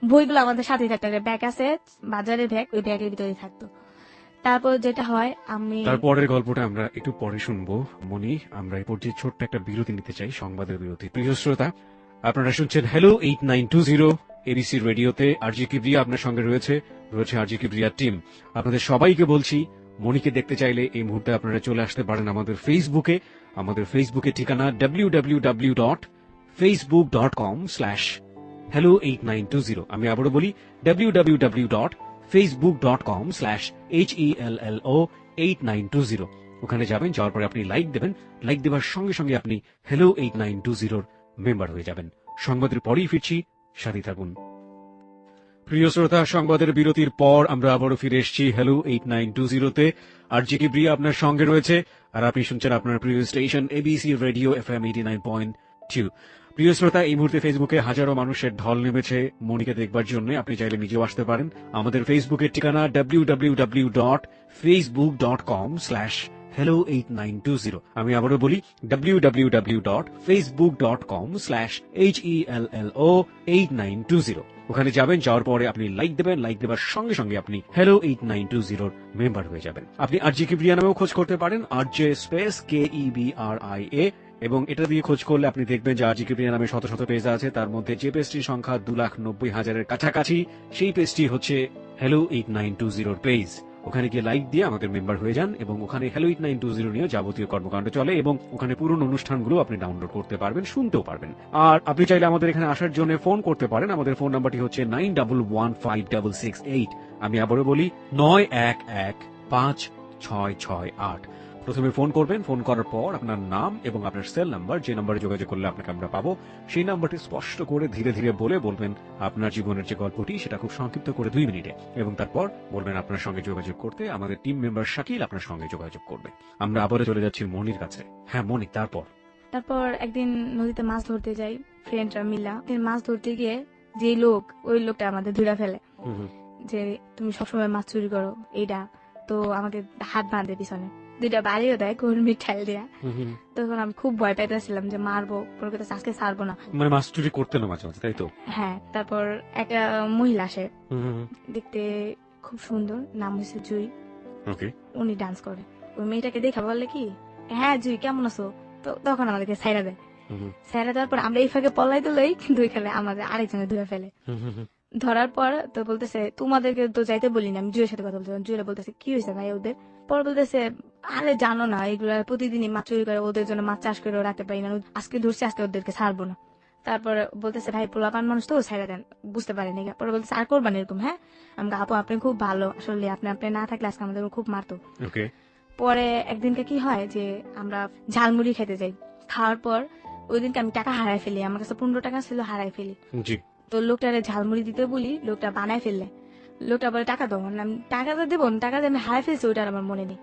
বইগুলো আমাদের সাথেই থাকতো, ব্যাগ আছে বাজারের ব্যাগ, ওই ব্যাগের ভিতরে থাকতো। তারপর যেটা হয় আমি তারপরের গল্পটা আমরা একটু পরে শুনবো মনি। আমরা এই পর্যায়ে ছোট্ট একটা বিরতি নিতে চাই, সংবাদের বিরতি। প্রিয় শ্রোতা, আপনারা শুনছেন হ্যালো 8920 এবিসি রেডিওতে। আরজি কিবরিয়া আপনার সঙ্গে রয়েছে আরজি কিবরিয়ার টিম। আপনাদের সবাইকে বলছি, মনিকে দেখতে চাইলে এই মুহূর্তে আপনারা চলে আসতে পারেন আমাদের ফেসবুকে। আমাদের ফেসবুকে ঠিকানা www.facebook.com/hello8920। আমি আবারও বলি www.facebook.com/hello8920। ওখানে যাবেন, যাওয়ার পরে আপনি লাইক দেবেন। লাইক দেওয়ার সঙ্গে সঙ্গে আপনি হ্যালো 8920 মেম্বার হয়ে যাবেন। সংবাদের পরেই ফিরছি, সাথে থাকুন। প্রিয় শ্রোতা, সংবাদের বিরতির পর আমরা আবারও ফিরে এসেছি হ্যালো 8920-তে। আরজি কিবরিয়া আপনার সঙ্গে রয়েছে, আর আপনি শুনছেন আপনার প্রিয় স্টেশন এবিসি রেডিও FM 89.2। প্রিয় শ্রোতা, এই মুহূর্তে ফেসবুকে হাজারো মানুষের ঢল নেমেছে মনিকে দেখবার জন্য। আপনি চাইলে নিজেও আসতে পারেন। আমাদের ফেসবুকের ঠিকানা www.facebook.com/hello8920। আমি আবারও বলি www.facebook.com/hello8920। ওখানে যাবেন, যাওয়ার পরে আপনি লাইক দেবেন। লাইক দেওয়ার সঙ্গে সঙ্গে আপনি হ্যালো 8920 মেম্বার হয়ে যাবেন। আপনি আরজি কিবরিয়া নামেও খোঁজ করতে পারেন, আরজে স্পেস KEBRIA, এবং এটা দিয়ে খোঁজ করলে আপনি দেখবেন যে আরজি কিবরিয়া নামে শত শত পেজ আছে। তার মধ্যে যে পেজটির সংখ্যা 2,90,000-এর কাছাকাছি, সেই পেজটি হচ্ছে হ্যালো 8920 পেজ। ওখানে গিয়ে লাইক দিয়ে আমাদের মেম্বার হয়ে যান, এবং ওখানে হ্যালো 8920 নিয়ে যাবতীয় কর্মকাণ্ড চলে, এবং ওখানে পুরনো অনুষ্ঠানগুলো আপনি ডাউনলোড করতে পারবেন, শুনতেও পারবেন। আর আপনি চাইলে আমাদের এখানে আসার জন্য ফোন করতে পারেন। আমাদের ফোন নাম্বারটি হচ্ছে 91156668। আমি আবারও বলি 91156668। প্রথমে ফোন করবেন। ফোন করার পর আপনার নাম এবং আপনার সেল নাম্বার, যে নাম্বারে যোগাযোগ করলে আপনাকে আমরা পাবো, সেই নাম্বারটি স্পষ্ট করে ধীরে ধীরে বলবেন আপনার জীবনের যে গল্পটি, সেটা খুব সংক্ষিপ্ত করে 2 মিনিটে, এবং তারপর বলবেন আপনার সঙ্গে যোগাযোগ করতে। আমাদের টিম মেম্বার শাকিল আপনার সঙ্গে যোগাযোগ করবে। আমরা আবারও চলে যাচ্ছি মনির কাছে। হ্যাঁ মনি, তারপর একদিন নদীতে মাছ ধরতে যাই ফ্রেন্ডরা মিলা। মাছ ধরতে গিয়ে যে ওই লোকটা আমাদের ধরে ফেলে যে তুমি সবসময় মাছ চুরি করো এইটা, তো আমাকে হাত বাঁধে পিছনে, 2টা বাড়িও দেয় কর্মী ঠাল দেয়া। তখন আমি খুব ভয় পাইতেছিলাম যে মারবো, আজকে ছাড়বো না, মানে মাছ চুরি করতে না মাঝে মাঝে, তাই তো? হ্যাঁ। তারপর একটা মহিলা আসে, দেখতে খুব সুন্দর, নাম হচ্ছে জুই। উনি ডান্স করে। ওই মেয়েটাকে দেখা বললে কি, হ্যাঁ জুই কেমন আছো, তো তখন আমাদেরকে ছাইড়া দেয়। ছাইড়া দেওয়ার পর আমরা এই ফাঁকে পলাই তোলাই, কিন্তু ওইখানে আমাদের আরেকজনে ধরে ফেলে। ধরার পর তো বলতেছে তোমাদেরকে তো যাইতে বলি না, আমি জুয়ের সাথে কথা বলতেছিলাম। জুয়েরা বলতেছে কি হয়েছে ভাই ওদের? পর বলতেছে আরে জানো না এগুলা প্রতিদিনই মাছ চুরি করে, ওদের জন্য মাছ চাষ করে রাখতে পারি না, আজকে ধরছি, আজকে ওদেরকে ছাড়বো না। তারপর বলতেছে ভাই পোলাপান মানুষ তো ছাইড়া দেন, বুঝতে পারেনি। পরে বলতেছে আর করবেন এরকম? হ্যাঁ। আমি আপু আপনি খুব ভালো, আসলে আপনি না থাকলে আজকে আমাদের খুব মারতো। পরে একদিনকে কি হয় যে আমরা ঝালমুড়ি খেতে যাই। খাওয়ার পর ওই দিনকে আমি টাকা হারাই ফেলি, আমার কাছে 15 টাকা ছিল, হারাই ফেলি। তো লোকটারে ঝালমুড়ি দিতে বলি, লোকটা বানায় ফেললে। লোকটা বলে টাকা দেবো, আমি টাকা তো দেবো, টাকা দিয়ে আমি হারাই ফেলছি, ওইটা আমার মনে নেই।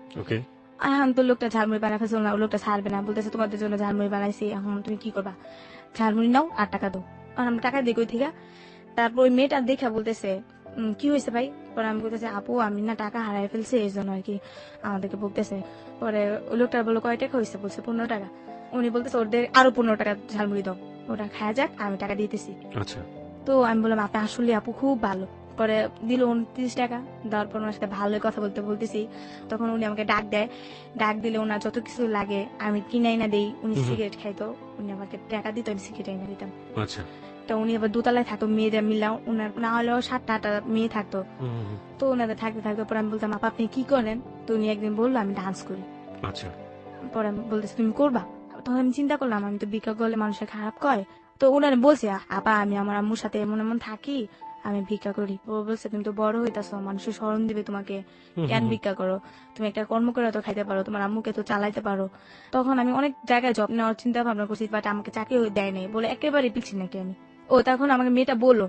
এখন তো লোকটা ঝালমুড়ি বানায় ফেলছে না, লোকটা ছাড়বে না, বলতেছে তোমাদের জন্য ঝালমুড়ি বানাইছি, এখন তুমি কি করবা, ঝালমুড়ি নাও আর টাকা দাও। আর আমরা টাকা দিই কই থেকে। তারপর ওই মেয়েটা দেখা বলতেছে কি হয়েছে ভাই? পরে আমি বলতেছি আপু আমি না টাকা হারাই ফেলছি এই জন্য আর কি আমাদেরকে বলতেছে। পরে ওই লোকটা বললো কয় টাকা হয়েছে? বলছে 15 টাকা। উনি বলতেছে ওদের আরো 15 টাকা ঝালমুড়ি দাও, ওটা খায়া যাক, আমি টাকা দিতেছি। আচ্ছা তো আমি বললাম আপনি আসলে আপু খুব ভালো। পরে দিল 29 টাকা। দেওয়ার পর ওনার সাথে ভালোই কথা বলতে বলতেছি। তখন উনি আমাকে ডাক দেয়, ডাক দিলে ওনার যত কিছু লাগে আমি কিনাই না দেই। উনি সিগারেট খাইতো, উনি আমাকে টাকা দিত, আমি সিগারেট এনে দিতাম। আচ্ছা। তো উনি আবার দোতলায় থাকতো, মেয়েদের মিলাও উনার না হলেও 7-8টা মেয়ে থাকতো। তো ওনাদের থাকতে থাকতে পরে আমি বলতাম আপা আপনি কি করেন? তো উনি একদিন বললো আমি ডান্স করি। আচ্ছা। পরে আমি বলতেছি তুমি করবা? তখন আমি চিন্তা করলাম আমি তো ভিক্ষা করলে মানুষের খারাপ কয়। তো উনারে বলছে আপা আমি আমার আম্মুর সাথে এমন এমন থাকি, আমি ভিক্ষা করি। ও বলছে তুমি তো বড় হইতাছো, মানুষের স্মরণ দিবে তোমাকে, কেন ভিক্ষা করো? তুমি একটা কর্ম করে তো খাইতে পারো, তোমার আম্মুকে তো চালাইতে পারো। তখন আমি অনেক জায়গায় জব নেওয়ার চিন্তা ভাবনা করছি, বাট আমাকে চাকরি দেয় নাই বলে একেবারে পিছি নাকি আমি। ও তখন আমাকে মেয়েটা বললো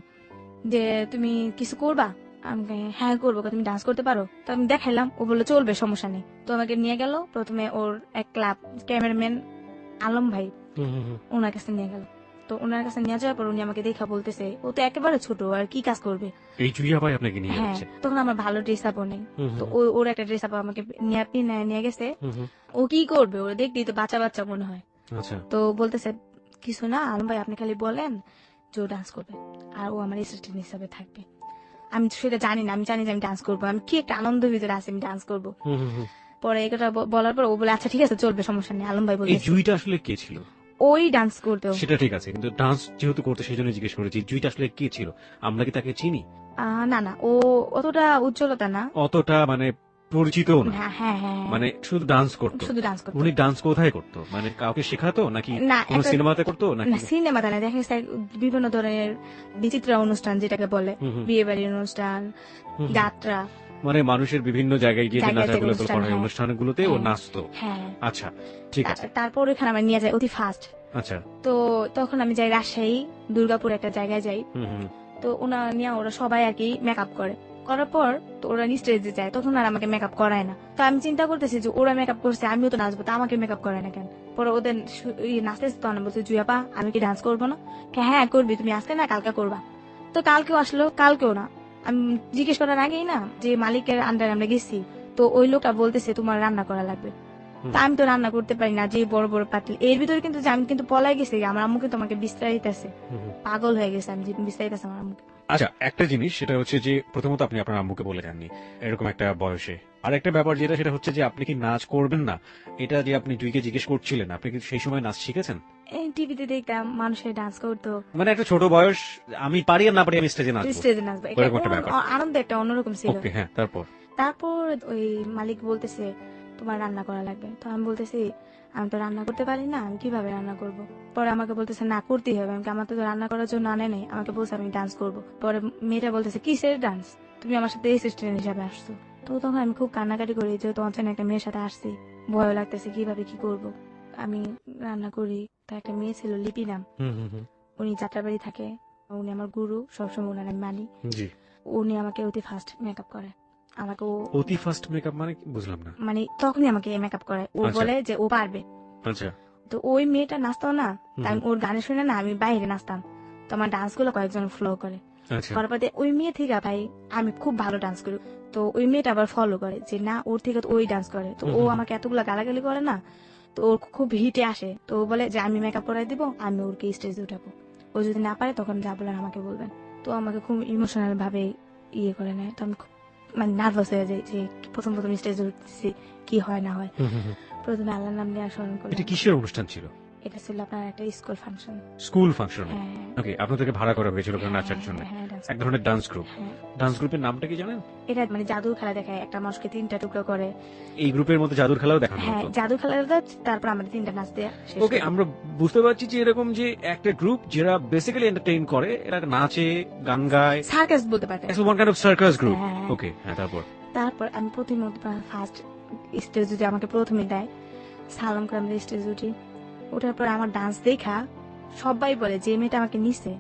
যে তুমি কিছু করবা? আমি হ্যাঁ করবো, তুমি ডান্স করতে পারো? তো আমি দেখাইলাম, ও বললো চলবে সমস্যা নেই। তো আমাকে নিয়ে গেল প্রথমে ওর এক ক্লাব ক্যামেরাম্যান আলম ভাই, ওনার কাছে নিয়ে গেল। তো ওনার কাছে নিয়ে যাওয়ার পর উনি আমাকে দেখা বলতেছে ও তো একেবারে ছোট, আর কি কাজ করবে? এই জুইয়া ভাই আপনাকে নিয়ে হ্যাঁ যাচ্ছে? তখন আমার ভালো ড্রেস আপও নেই। তো ওর একটা ড্রেস আপ আমাকে নিয়ে গেছে। হুম। ও কি করবে? ওরা দেখতেই তো বাচ্চা বাচ্চা মনে হয়। আচ্ছা। তো বলতেছে কিছু না আলম ভাই, আপনি খালি বলেন যে ও ডান্স করবে আর ও আমার অ্যাসিস্ট্যান্ট হিসাবে থাকবে। আমি তো সেটা জানি না, আমি জানি যে আমি ডান্স করবো, আমি কি একটা আনন্দের ভিতরে আছি, আমি ডান্স করবো। পরে এটা বলার পর ও বলে আচ্ছা ঠিক আছে চলবে সমস্যা নেই। আলম ভাই এই বলে জুইটা আসলে কে ছিল? ওই ডান্স করতো। সেটা ঠিক আছে, কিন্তু ডান্স যেহেতু করতে সেই জন্য জিজ্ঞেস করেছি জুইটা আসলে কে ছিল? আমরা কি তাকে চিনি? না না, ও অতটা উজ্জ্বলতা না, অতটা মানে পরিচিত না? হ্যাঁ হ্যাঁ হ্যাঁ, মানে শুধু ডান্স করতো? শুধু ডান্স করতো। উনি ডান্স কোথায় করতো? মানে কাউকে শেখাতো নাকি না কোন সিনেমাতে করতো নাকি? না সিনেমাতে না, দেখা গেছে বিভিন্ন ধরনের বিচিত্র অনুষ্ঠান যেটাকে বলে, বিয়ে বাড়ির অনুষ্ঠান, যাত্রা, মানে মানুষের বিভিন্ন জায়গায় গিয়ে যে নাচাগুলো করে হ্যাঁ। অনুষ্ঠানগুলোতে ও নাচতো? হ্যাঁ। আচ্ছা ঠিক আছে। তারপর ওখানে আমার নিয়ে যায় অতি ফার্স্ট। আচ্ছা। তো তখন আমি যাই রাজশাহী দুর্গাপুর একটা জায়গায় যাই। তো ওরা নিয়ে ওরা সবাই আর কি মেকআপ করে, করার পর তো ওরা স্টেজে যায়, তখন আর আমাকে মেকআপ করায় না। তো আমি চিন্তা করতেছি যে ওরা মেকআপ করছে আমিও তো নাচবো, তো আমাকে মেকআপ করায় না কেন? পরে ওদের নাচতেছে, তো আমি বলছি জুয়াপা আমি কি ডান্স করবো না? হ্যাঁ করবি, তুমি আজকে না কালকে করবা। তো কালকেও আসলো, কালকেও না। আমি জিজ্ঞেস করার আগেই না যে মালিকের আন্ডারে আমরা গেছি, তো ওই লোকটা বলতেছে তোমার রান্না করা লাগবে। তা আমি তো রান্না করতে পারি না, যে বড় বড় পাতিল। এর ভিতরে কিন্তু আমি কিন্তু পলাই গেছি, আমার আম্মু কিন্তু আমাকে বিস্তারিত আছে, পাগল হয়ে গেছে আমি বিস্তারিত আছে আমার আম্মুকে। আচ্ছা একটা জিনিস সেটা হচ্ছে যে প্রথমত আপনি আপনার আম্মুকে বলে যাননি এরকম একটা বয়সে, আর একটা ব্যাপার যেটা সেটা হচ্ছে যে আপনি কি নাচ করবেন না এটা যে আপনি জুইকে জিজ্ঞেস করছিলেন, আপনি কি সেই সময় নাচ শিখেছেন? টিভিতে দেখতাম মানুষের ডান্স করতো, মানে একটা ছোট বয়স, আমি পারি আর না পারি আমি স্টেজে নাচবো, স্টেজে নাচবো, এরকম একটা ব্যাপার। আনন্দ একটা অন্যরকম ছিল। ওকে হ্যাঁ, তারপর ওই মালিক বলতেছে তোমার রান্না করা লাগবে। তো আমি বলতেছি আমি তো রান্না করতে পারি না, আমি কিভাবে রান্না করব? পরে আমাকে বলতেছে না করতেই হবে, আমার তো রান্না করার জন্য আনে নেই, আমাকে বলছে আমি ডান্স করব। পরে মেয়েটা বলতেছে কিসের ডান্স, তুমি আমার সাথে অ্যাসিস্ট্যান্ট হিসাবে আসছো। তো তখন আমি খুব কান্নাকাটি করি, যেহেতু অঞ্চলে একটা মেয়ের সাথে আসছি, ভয় লাগতেছে কিভাবে কি করব। আমি রান্না করি। তো একটা মেয়ে ছিল লিপি নাম, উনি যাত্রাবাড়ি থাকে, উনি আমার গুরু, সবসময় উনার আমি মানি। উনি আমাকে অতি ফার্স্ট মেকআপ করে, আমাকে অতি ফার্স্ট মেকআপ মানে বুঝলাম না। মানে তখনই আমাকে মেকআপ করে, ও বলে যে ও পারবে। আচ্ছা। তো ওই মেয়েটা নাচতো না, তাই ওর গানে শুনে না আমি বাইরে নাচতাম, তো আমার ডান্স গুলো কয়েকজন ফলো করে। করার পর ওই মেয়ে থেকে ভাই আমি খুব ভালো ডান্স করি। তো ওই মেয়েটা আবার ফলো করে যে না ওর থেকে ওই ডান্স করে। তো ও আমাকে এতগুলা গালাগালি করে না, তো ওর খুব হিটে আসে। তো ও বলে যে আমি মেকআপ করাই দিব, আমি ওরকে স্টেজে উঠাবো, ও যদি না পারে তখন যা বলার আমাকে বলবেন। তো আমাকে খুব ইমোশনাল ভাবে ইয়ে করে নেয়। তো আমি মানে নার্ভাস হয়ে যায় যে প্রথম স্টেজে উঠতেছি, কি হয় না হয়। প্রথমে আল্লাহর নাম নিয়ে স্মরণ করলাম। এটা কিসের অনুষ্ঠান ছিল? এটা ছিল আপনার একটা school function. School function? Okay, আপনাদেরকে ভাড়া করা হয়েছিল নাচার জন্য, এক ধরনের ডান্স গ্রুপ। ডান্স গ্রুপের নামটা কি জানেন? এটা মানে জাদুর খেলা দেখায়, একটা মানুষকে 3টা টুকরো করে। এই গ্রুপের মধ্যে জাদুর খেলাও দেখানো হতো? হ্যাঁ জাদুর খেলা, তারপর আমাদের 3টা নাচ দেয়া। ওকে, আমরা বুঝতে পারছি যে এরকম যে একটা গ্রুপ যারা বেসিক্যালি এন্টারটেইন করে, এরা নাচে গান গায়, সার্কাস বলতে পারে, one kind of circus group. Okay হ্যাঁ, তারপর আমি প্রথমে ফার্স্ট স্টেজ যদি আমাকে প্রথমে দেয়, সালাম করে আমরা স্টেজে উঠি। ওঠার পর আমার ডান্স দেখা সবাই বলে যে মেয়েটা আমাকে নিছে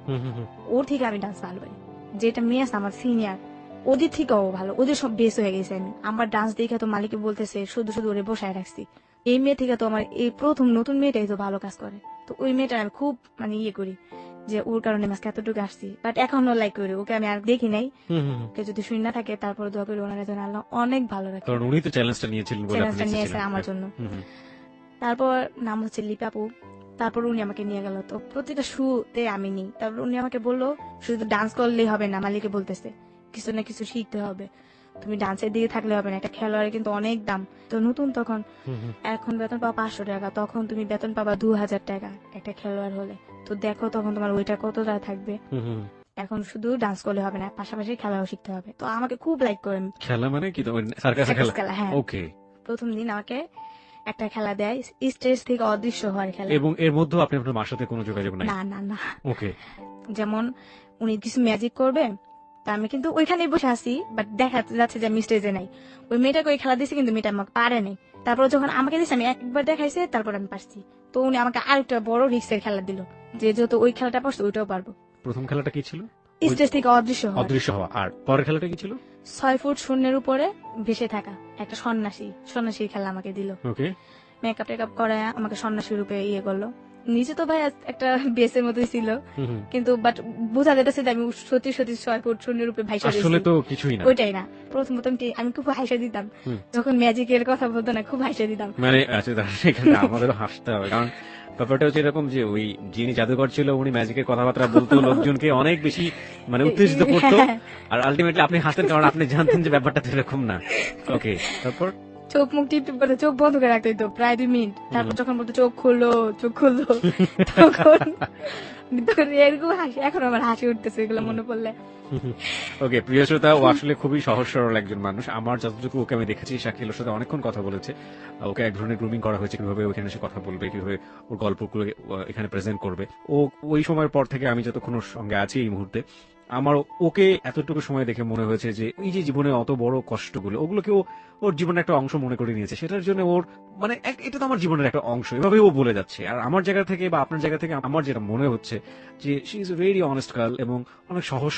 ওর থেকে আমি ডান্স ভালো পারি। যেটা মেয়ে আছে আমার সিনিয়র, ও ওদের থেকেও ভালো, ওদের সব বেস হয়ে গেছে। আমি আমার ডান্স দেখে তো মালিকে বলতেছে শুধু শুধু ওরে বসায় রাখছি। এই মেয়ে থেকে তো আমার এই প্রথম নতুন মেয়েটাই তো ভালো কাজ করে, তো ওই মেয়েটা আমি খুব মানে ইয়ে করি যে ওর কারণে আজকে এতটুকু আসছি। বাট এখনো লাইক করি ওকে, আমি আর দেখি নাই। ওকে যদি শুনে না থাকে তারপর দোয়া করি ওনারা যেন আল্লাহ অনেক ভালো রাখে। কারণ উনি তো চ্যালেঞ্জটা নিয়েছিলেন বলে আপনি চ্যালেঞ্জটা নিয়েছে এসেছিলেন। আমার জন্য। তারপর নাম হচ্ছে লিপাপু। তারপর উনি আমাকে নিয়ে গেল, তো প্রতিটা শুতে আমি নিই। তারপর উনি আমাকে বললো শুধু ডান্স করলেই হবে না, মালিকে বলতেছে কিছু না কিছু শিখতে হবে, তুমি ডান্সের দিকে থাকলে হবে না, একটা খেলোয়াড়ের কিন্তু অনেক দাম। তো নতুন তখন, এখন বেতন পাবা 500 টাকা, তখন তুমি বেতন পাবা 2000 টাকা একটা খেলোয়াড় হলে। তো দেখো তখন তোমার ওইটা কতটা থাকবে। এখন শুধু ডান্স করলে হবে না, পাশাপাশি খেলাও শিখতে হবে। তো আমাকে খুব লাইক করেন। খেলা মানে কি, সার্কাসে সার্কাস খেলা? খেলা, হ্যাঁ। ওকে। প্রথম দিন আমাকে একটা খেলা দেয়, স্টেজ থেকে অদৃশ্য হওয়ার খেলা। এবং এর মধ্যেও আপনি আপনার মার সাথে কোনো যোগাযোগ নাই? না না না। ওকে। যেমন উনি কিছু ম্যাজিক করবে, তা আমি কিন্তু ওইখানেই বসে আছি, বাট দেখা যাচ্ছে যে আমি স্টেজে নাই। ওই মেয়েটাকে ওই খেলা দিয়েছে কিন্তু মেয়েটা আমাকে পারে নাই। তারপর যখন আমাকে দিয়েছে আমি একবার দেখাইছে, তারপর আমি পারছি। তো উনি আমাকে আরেকটা বড় রিস্কের খেলা দিল, যে যেহেতু ওই খেলাটা পারছে ওইটাও পারবো। প্রথম খেলাটা কি ছিল? স্টেজ থেকে অদৃশ্য হওয়া। অদৃশ্য হওয়া। আর পরের খেলাটা কি ছিল? 6 ফুট শূন্যের উপরে ভেসে থাকা, একটা সন্ন্যাসীর খেলা আমাকে দিল। ওকে। মেকআপ টেকআপ করায় আমাকে সন্ন্যাসী রূপে ইয়ে করলো। নিচে তো ভাই একটা বেসের মতোই ছিল, কিন্তু বাট বোঝা যেতেছে যে আমি সত্যি সত্যি 6 ফুট শূন্যের রূপে ভাইসা আসলে তো কিছুই না। ওইটাই না। প্রথম আমি খুব হাসা দিতাম যখন ম্যাজিকের কথা বলতো না, খুব হাসা দিতাম। মানে আচ্ছা, সেখানে আমাদেরও হাসতে হবে, কারণ ব্যাপারটা হচ্ছে এরকম যে ওই যিনি জাদুকর ছিল উনি ম্যাজিকের কথাবার্তা বলতো, লোকজনকে অনেক বেশি মানে উত্তেজিত করতো, আর আলটিমেটলি আপনি হাসতেন কারণ আপনি জানতেন যে ব্যাপারটা তো এরকম না। ওকে, তারপর চোখ মুখ টিপ টিপ করতে, চোখ বন্ধ করে রাখতে হইতো প্রায় 2 মিনিট। তারপর যখন বলতো চোখ খুললো তখন এরকম হাসি, এখন আমার হাসি উঠতেছে এগুলো মনে পড়লে। ওকে, প্রিয় শ্রোতা, ও আসলে খুবই সহজ সরল একজন মানুষ। আমার যতটুকু ওকে আমি দেখেছি, শাকিল ওর সাথে অনেকক্ষণ কথা বলেছে। ওকে এক ধরনের গ্রুমিং করা হয়েছে, কিভাবে ওখানে এসে কথা বলবে, কিভাবে ওর গল্পগুলো এখানে প্রেজেন্ট করবে। ও ওই সময়ের পর থেকে আমি যতক্ষণ ওর সঙ্গে আছি এই মুহূর্তে, আমার ওকে এতটুকু সময় দেখে মনে হয়েছে যে এই যে জীবনে অত বড় কষ্টগুলো, ওগুলোকে ও ওর জীবনের একটা অংশ মনে করে নিয়েছে। সেটার জন্য ওর মানে এটা তো আমার জীবনের একটা অংশ, এভাবে ও বলে যাচ্ছে। আর আমার জায়গা থেকে বা আপনার জায়গা থেকে আমার যেটা মনে হচ্ছে যে she is a very honest girl এবং অনেক সহজ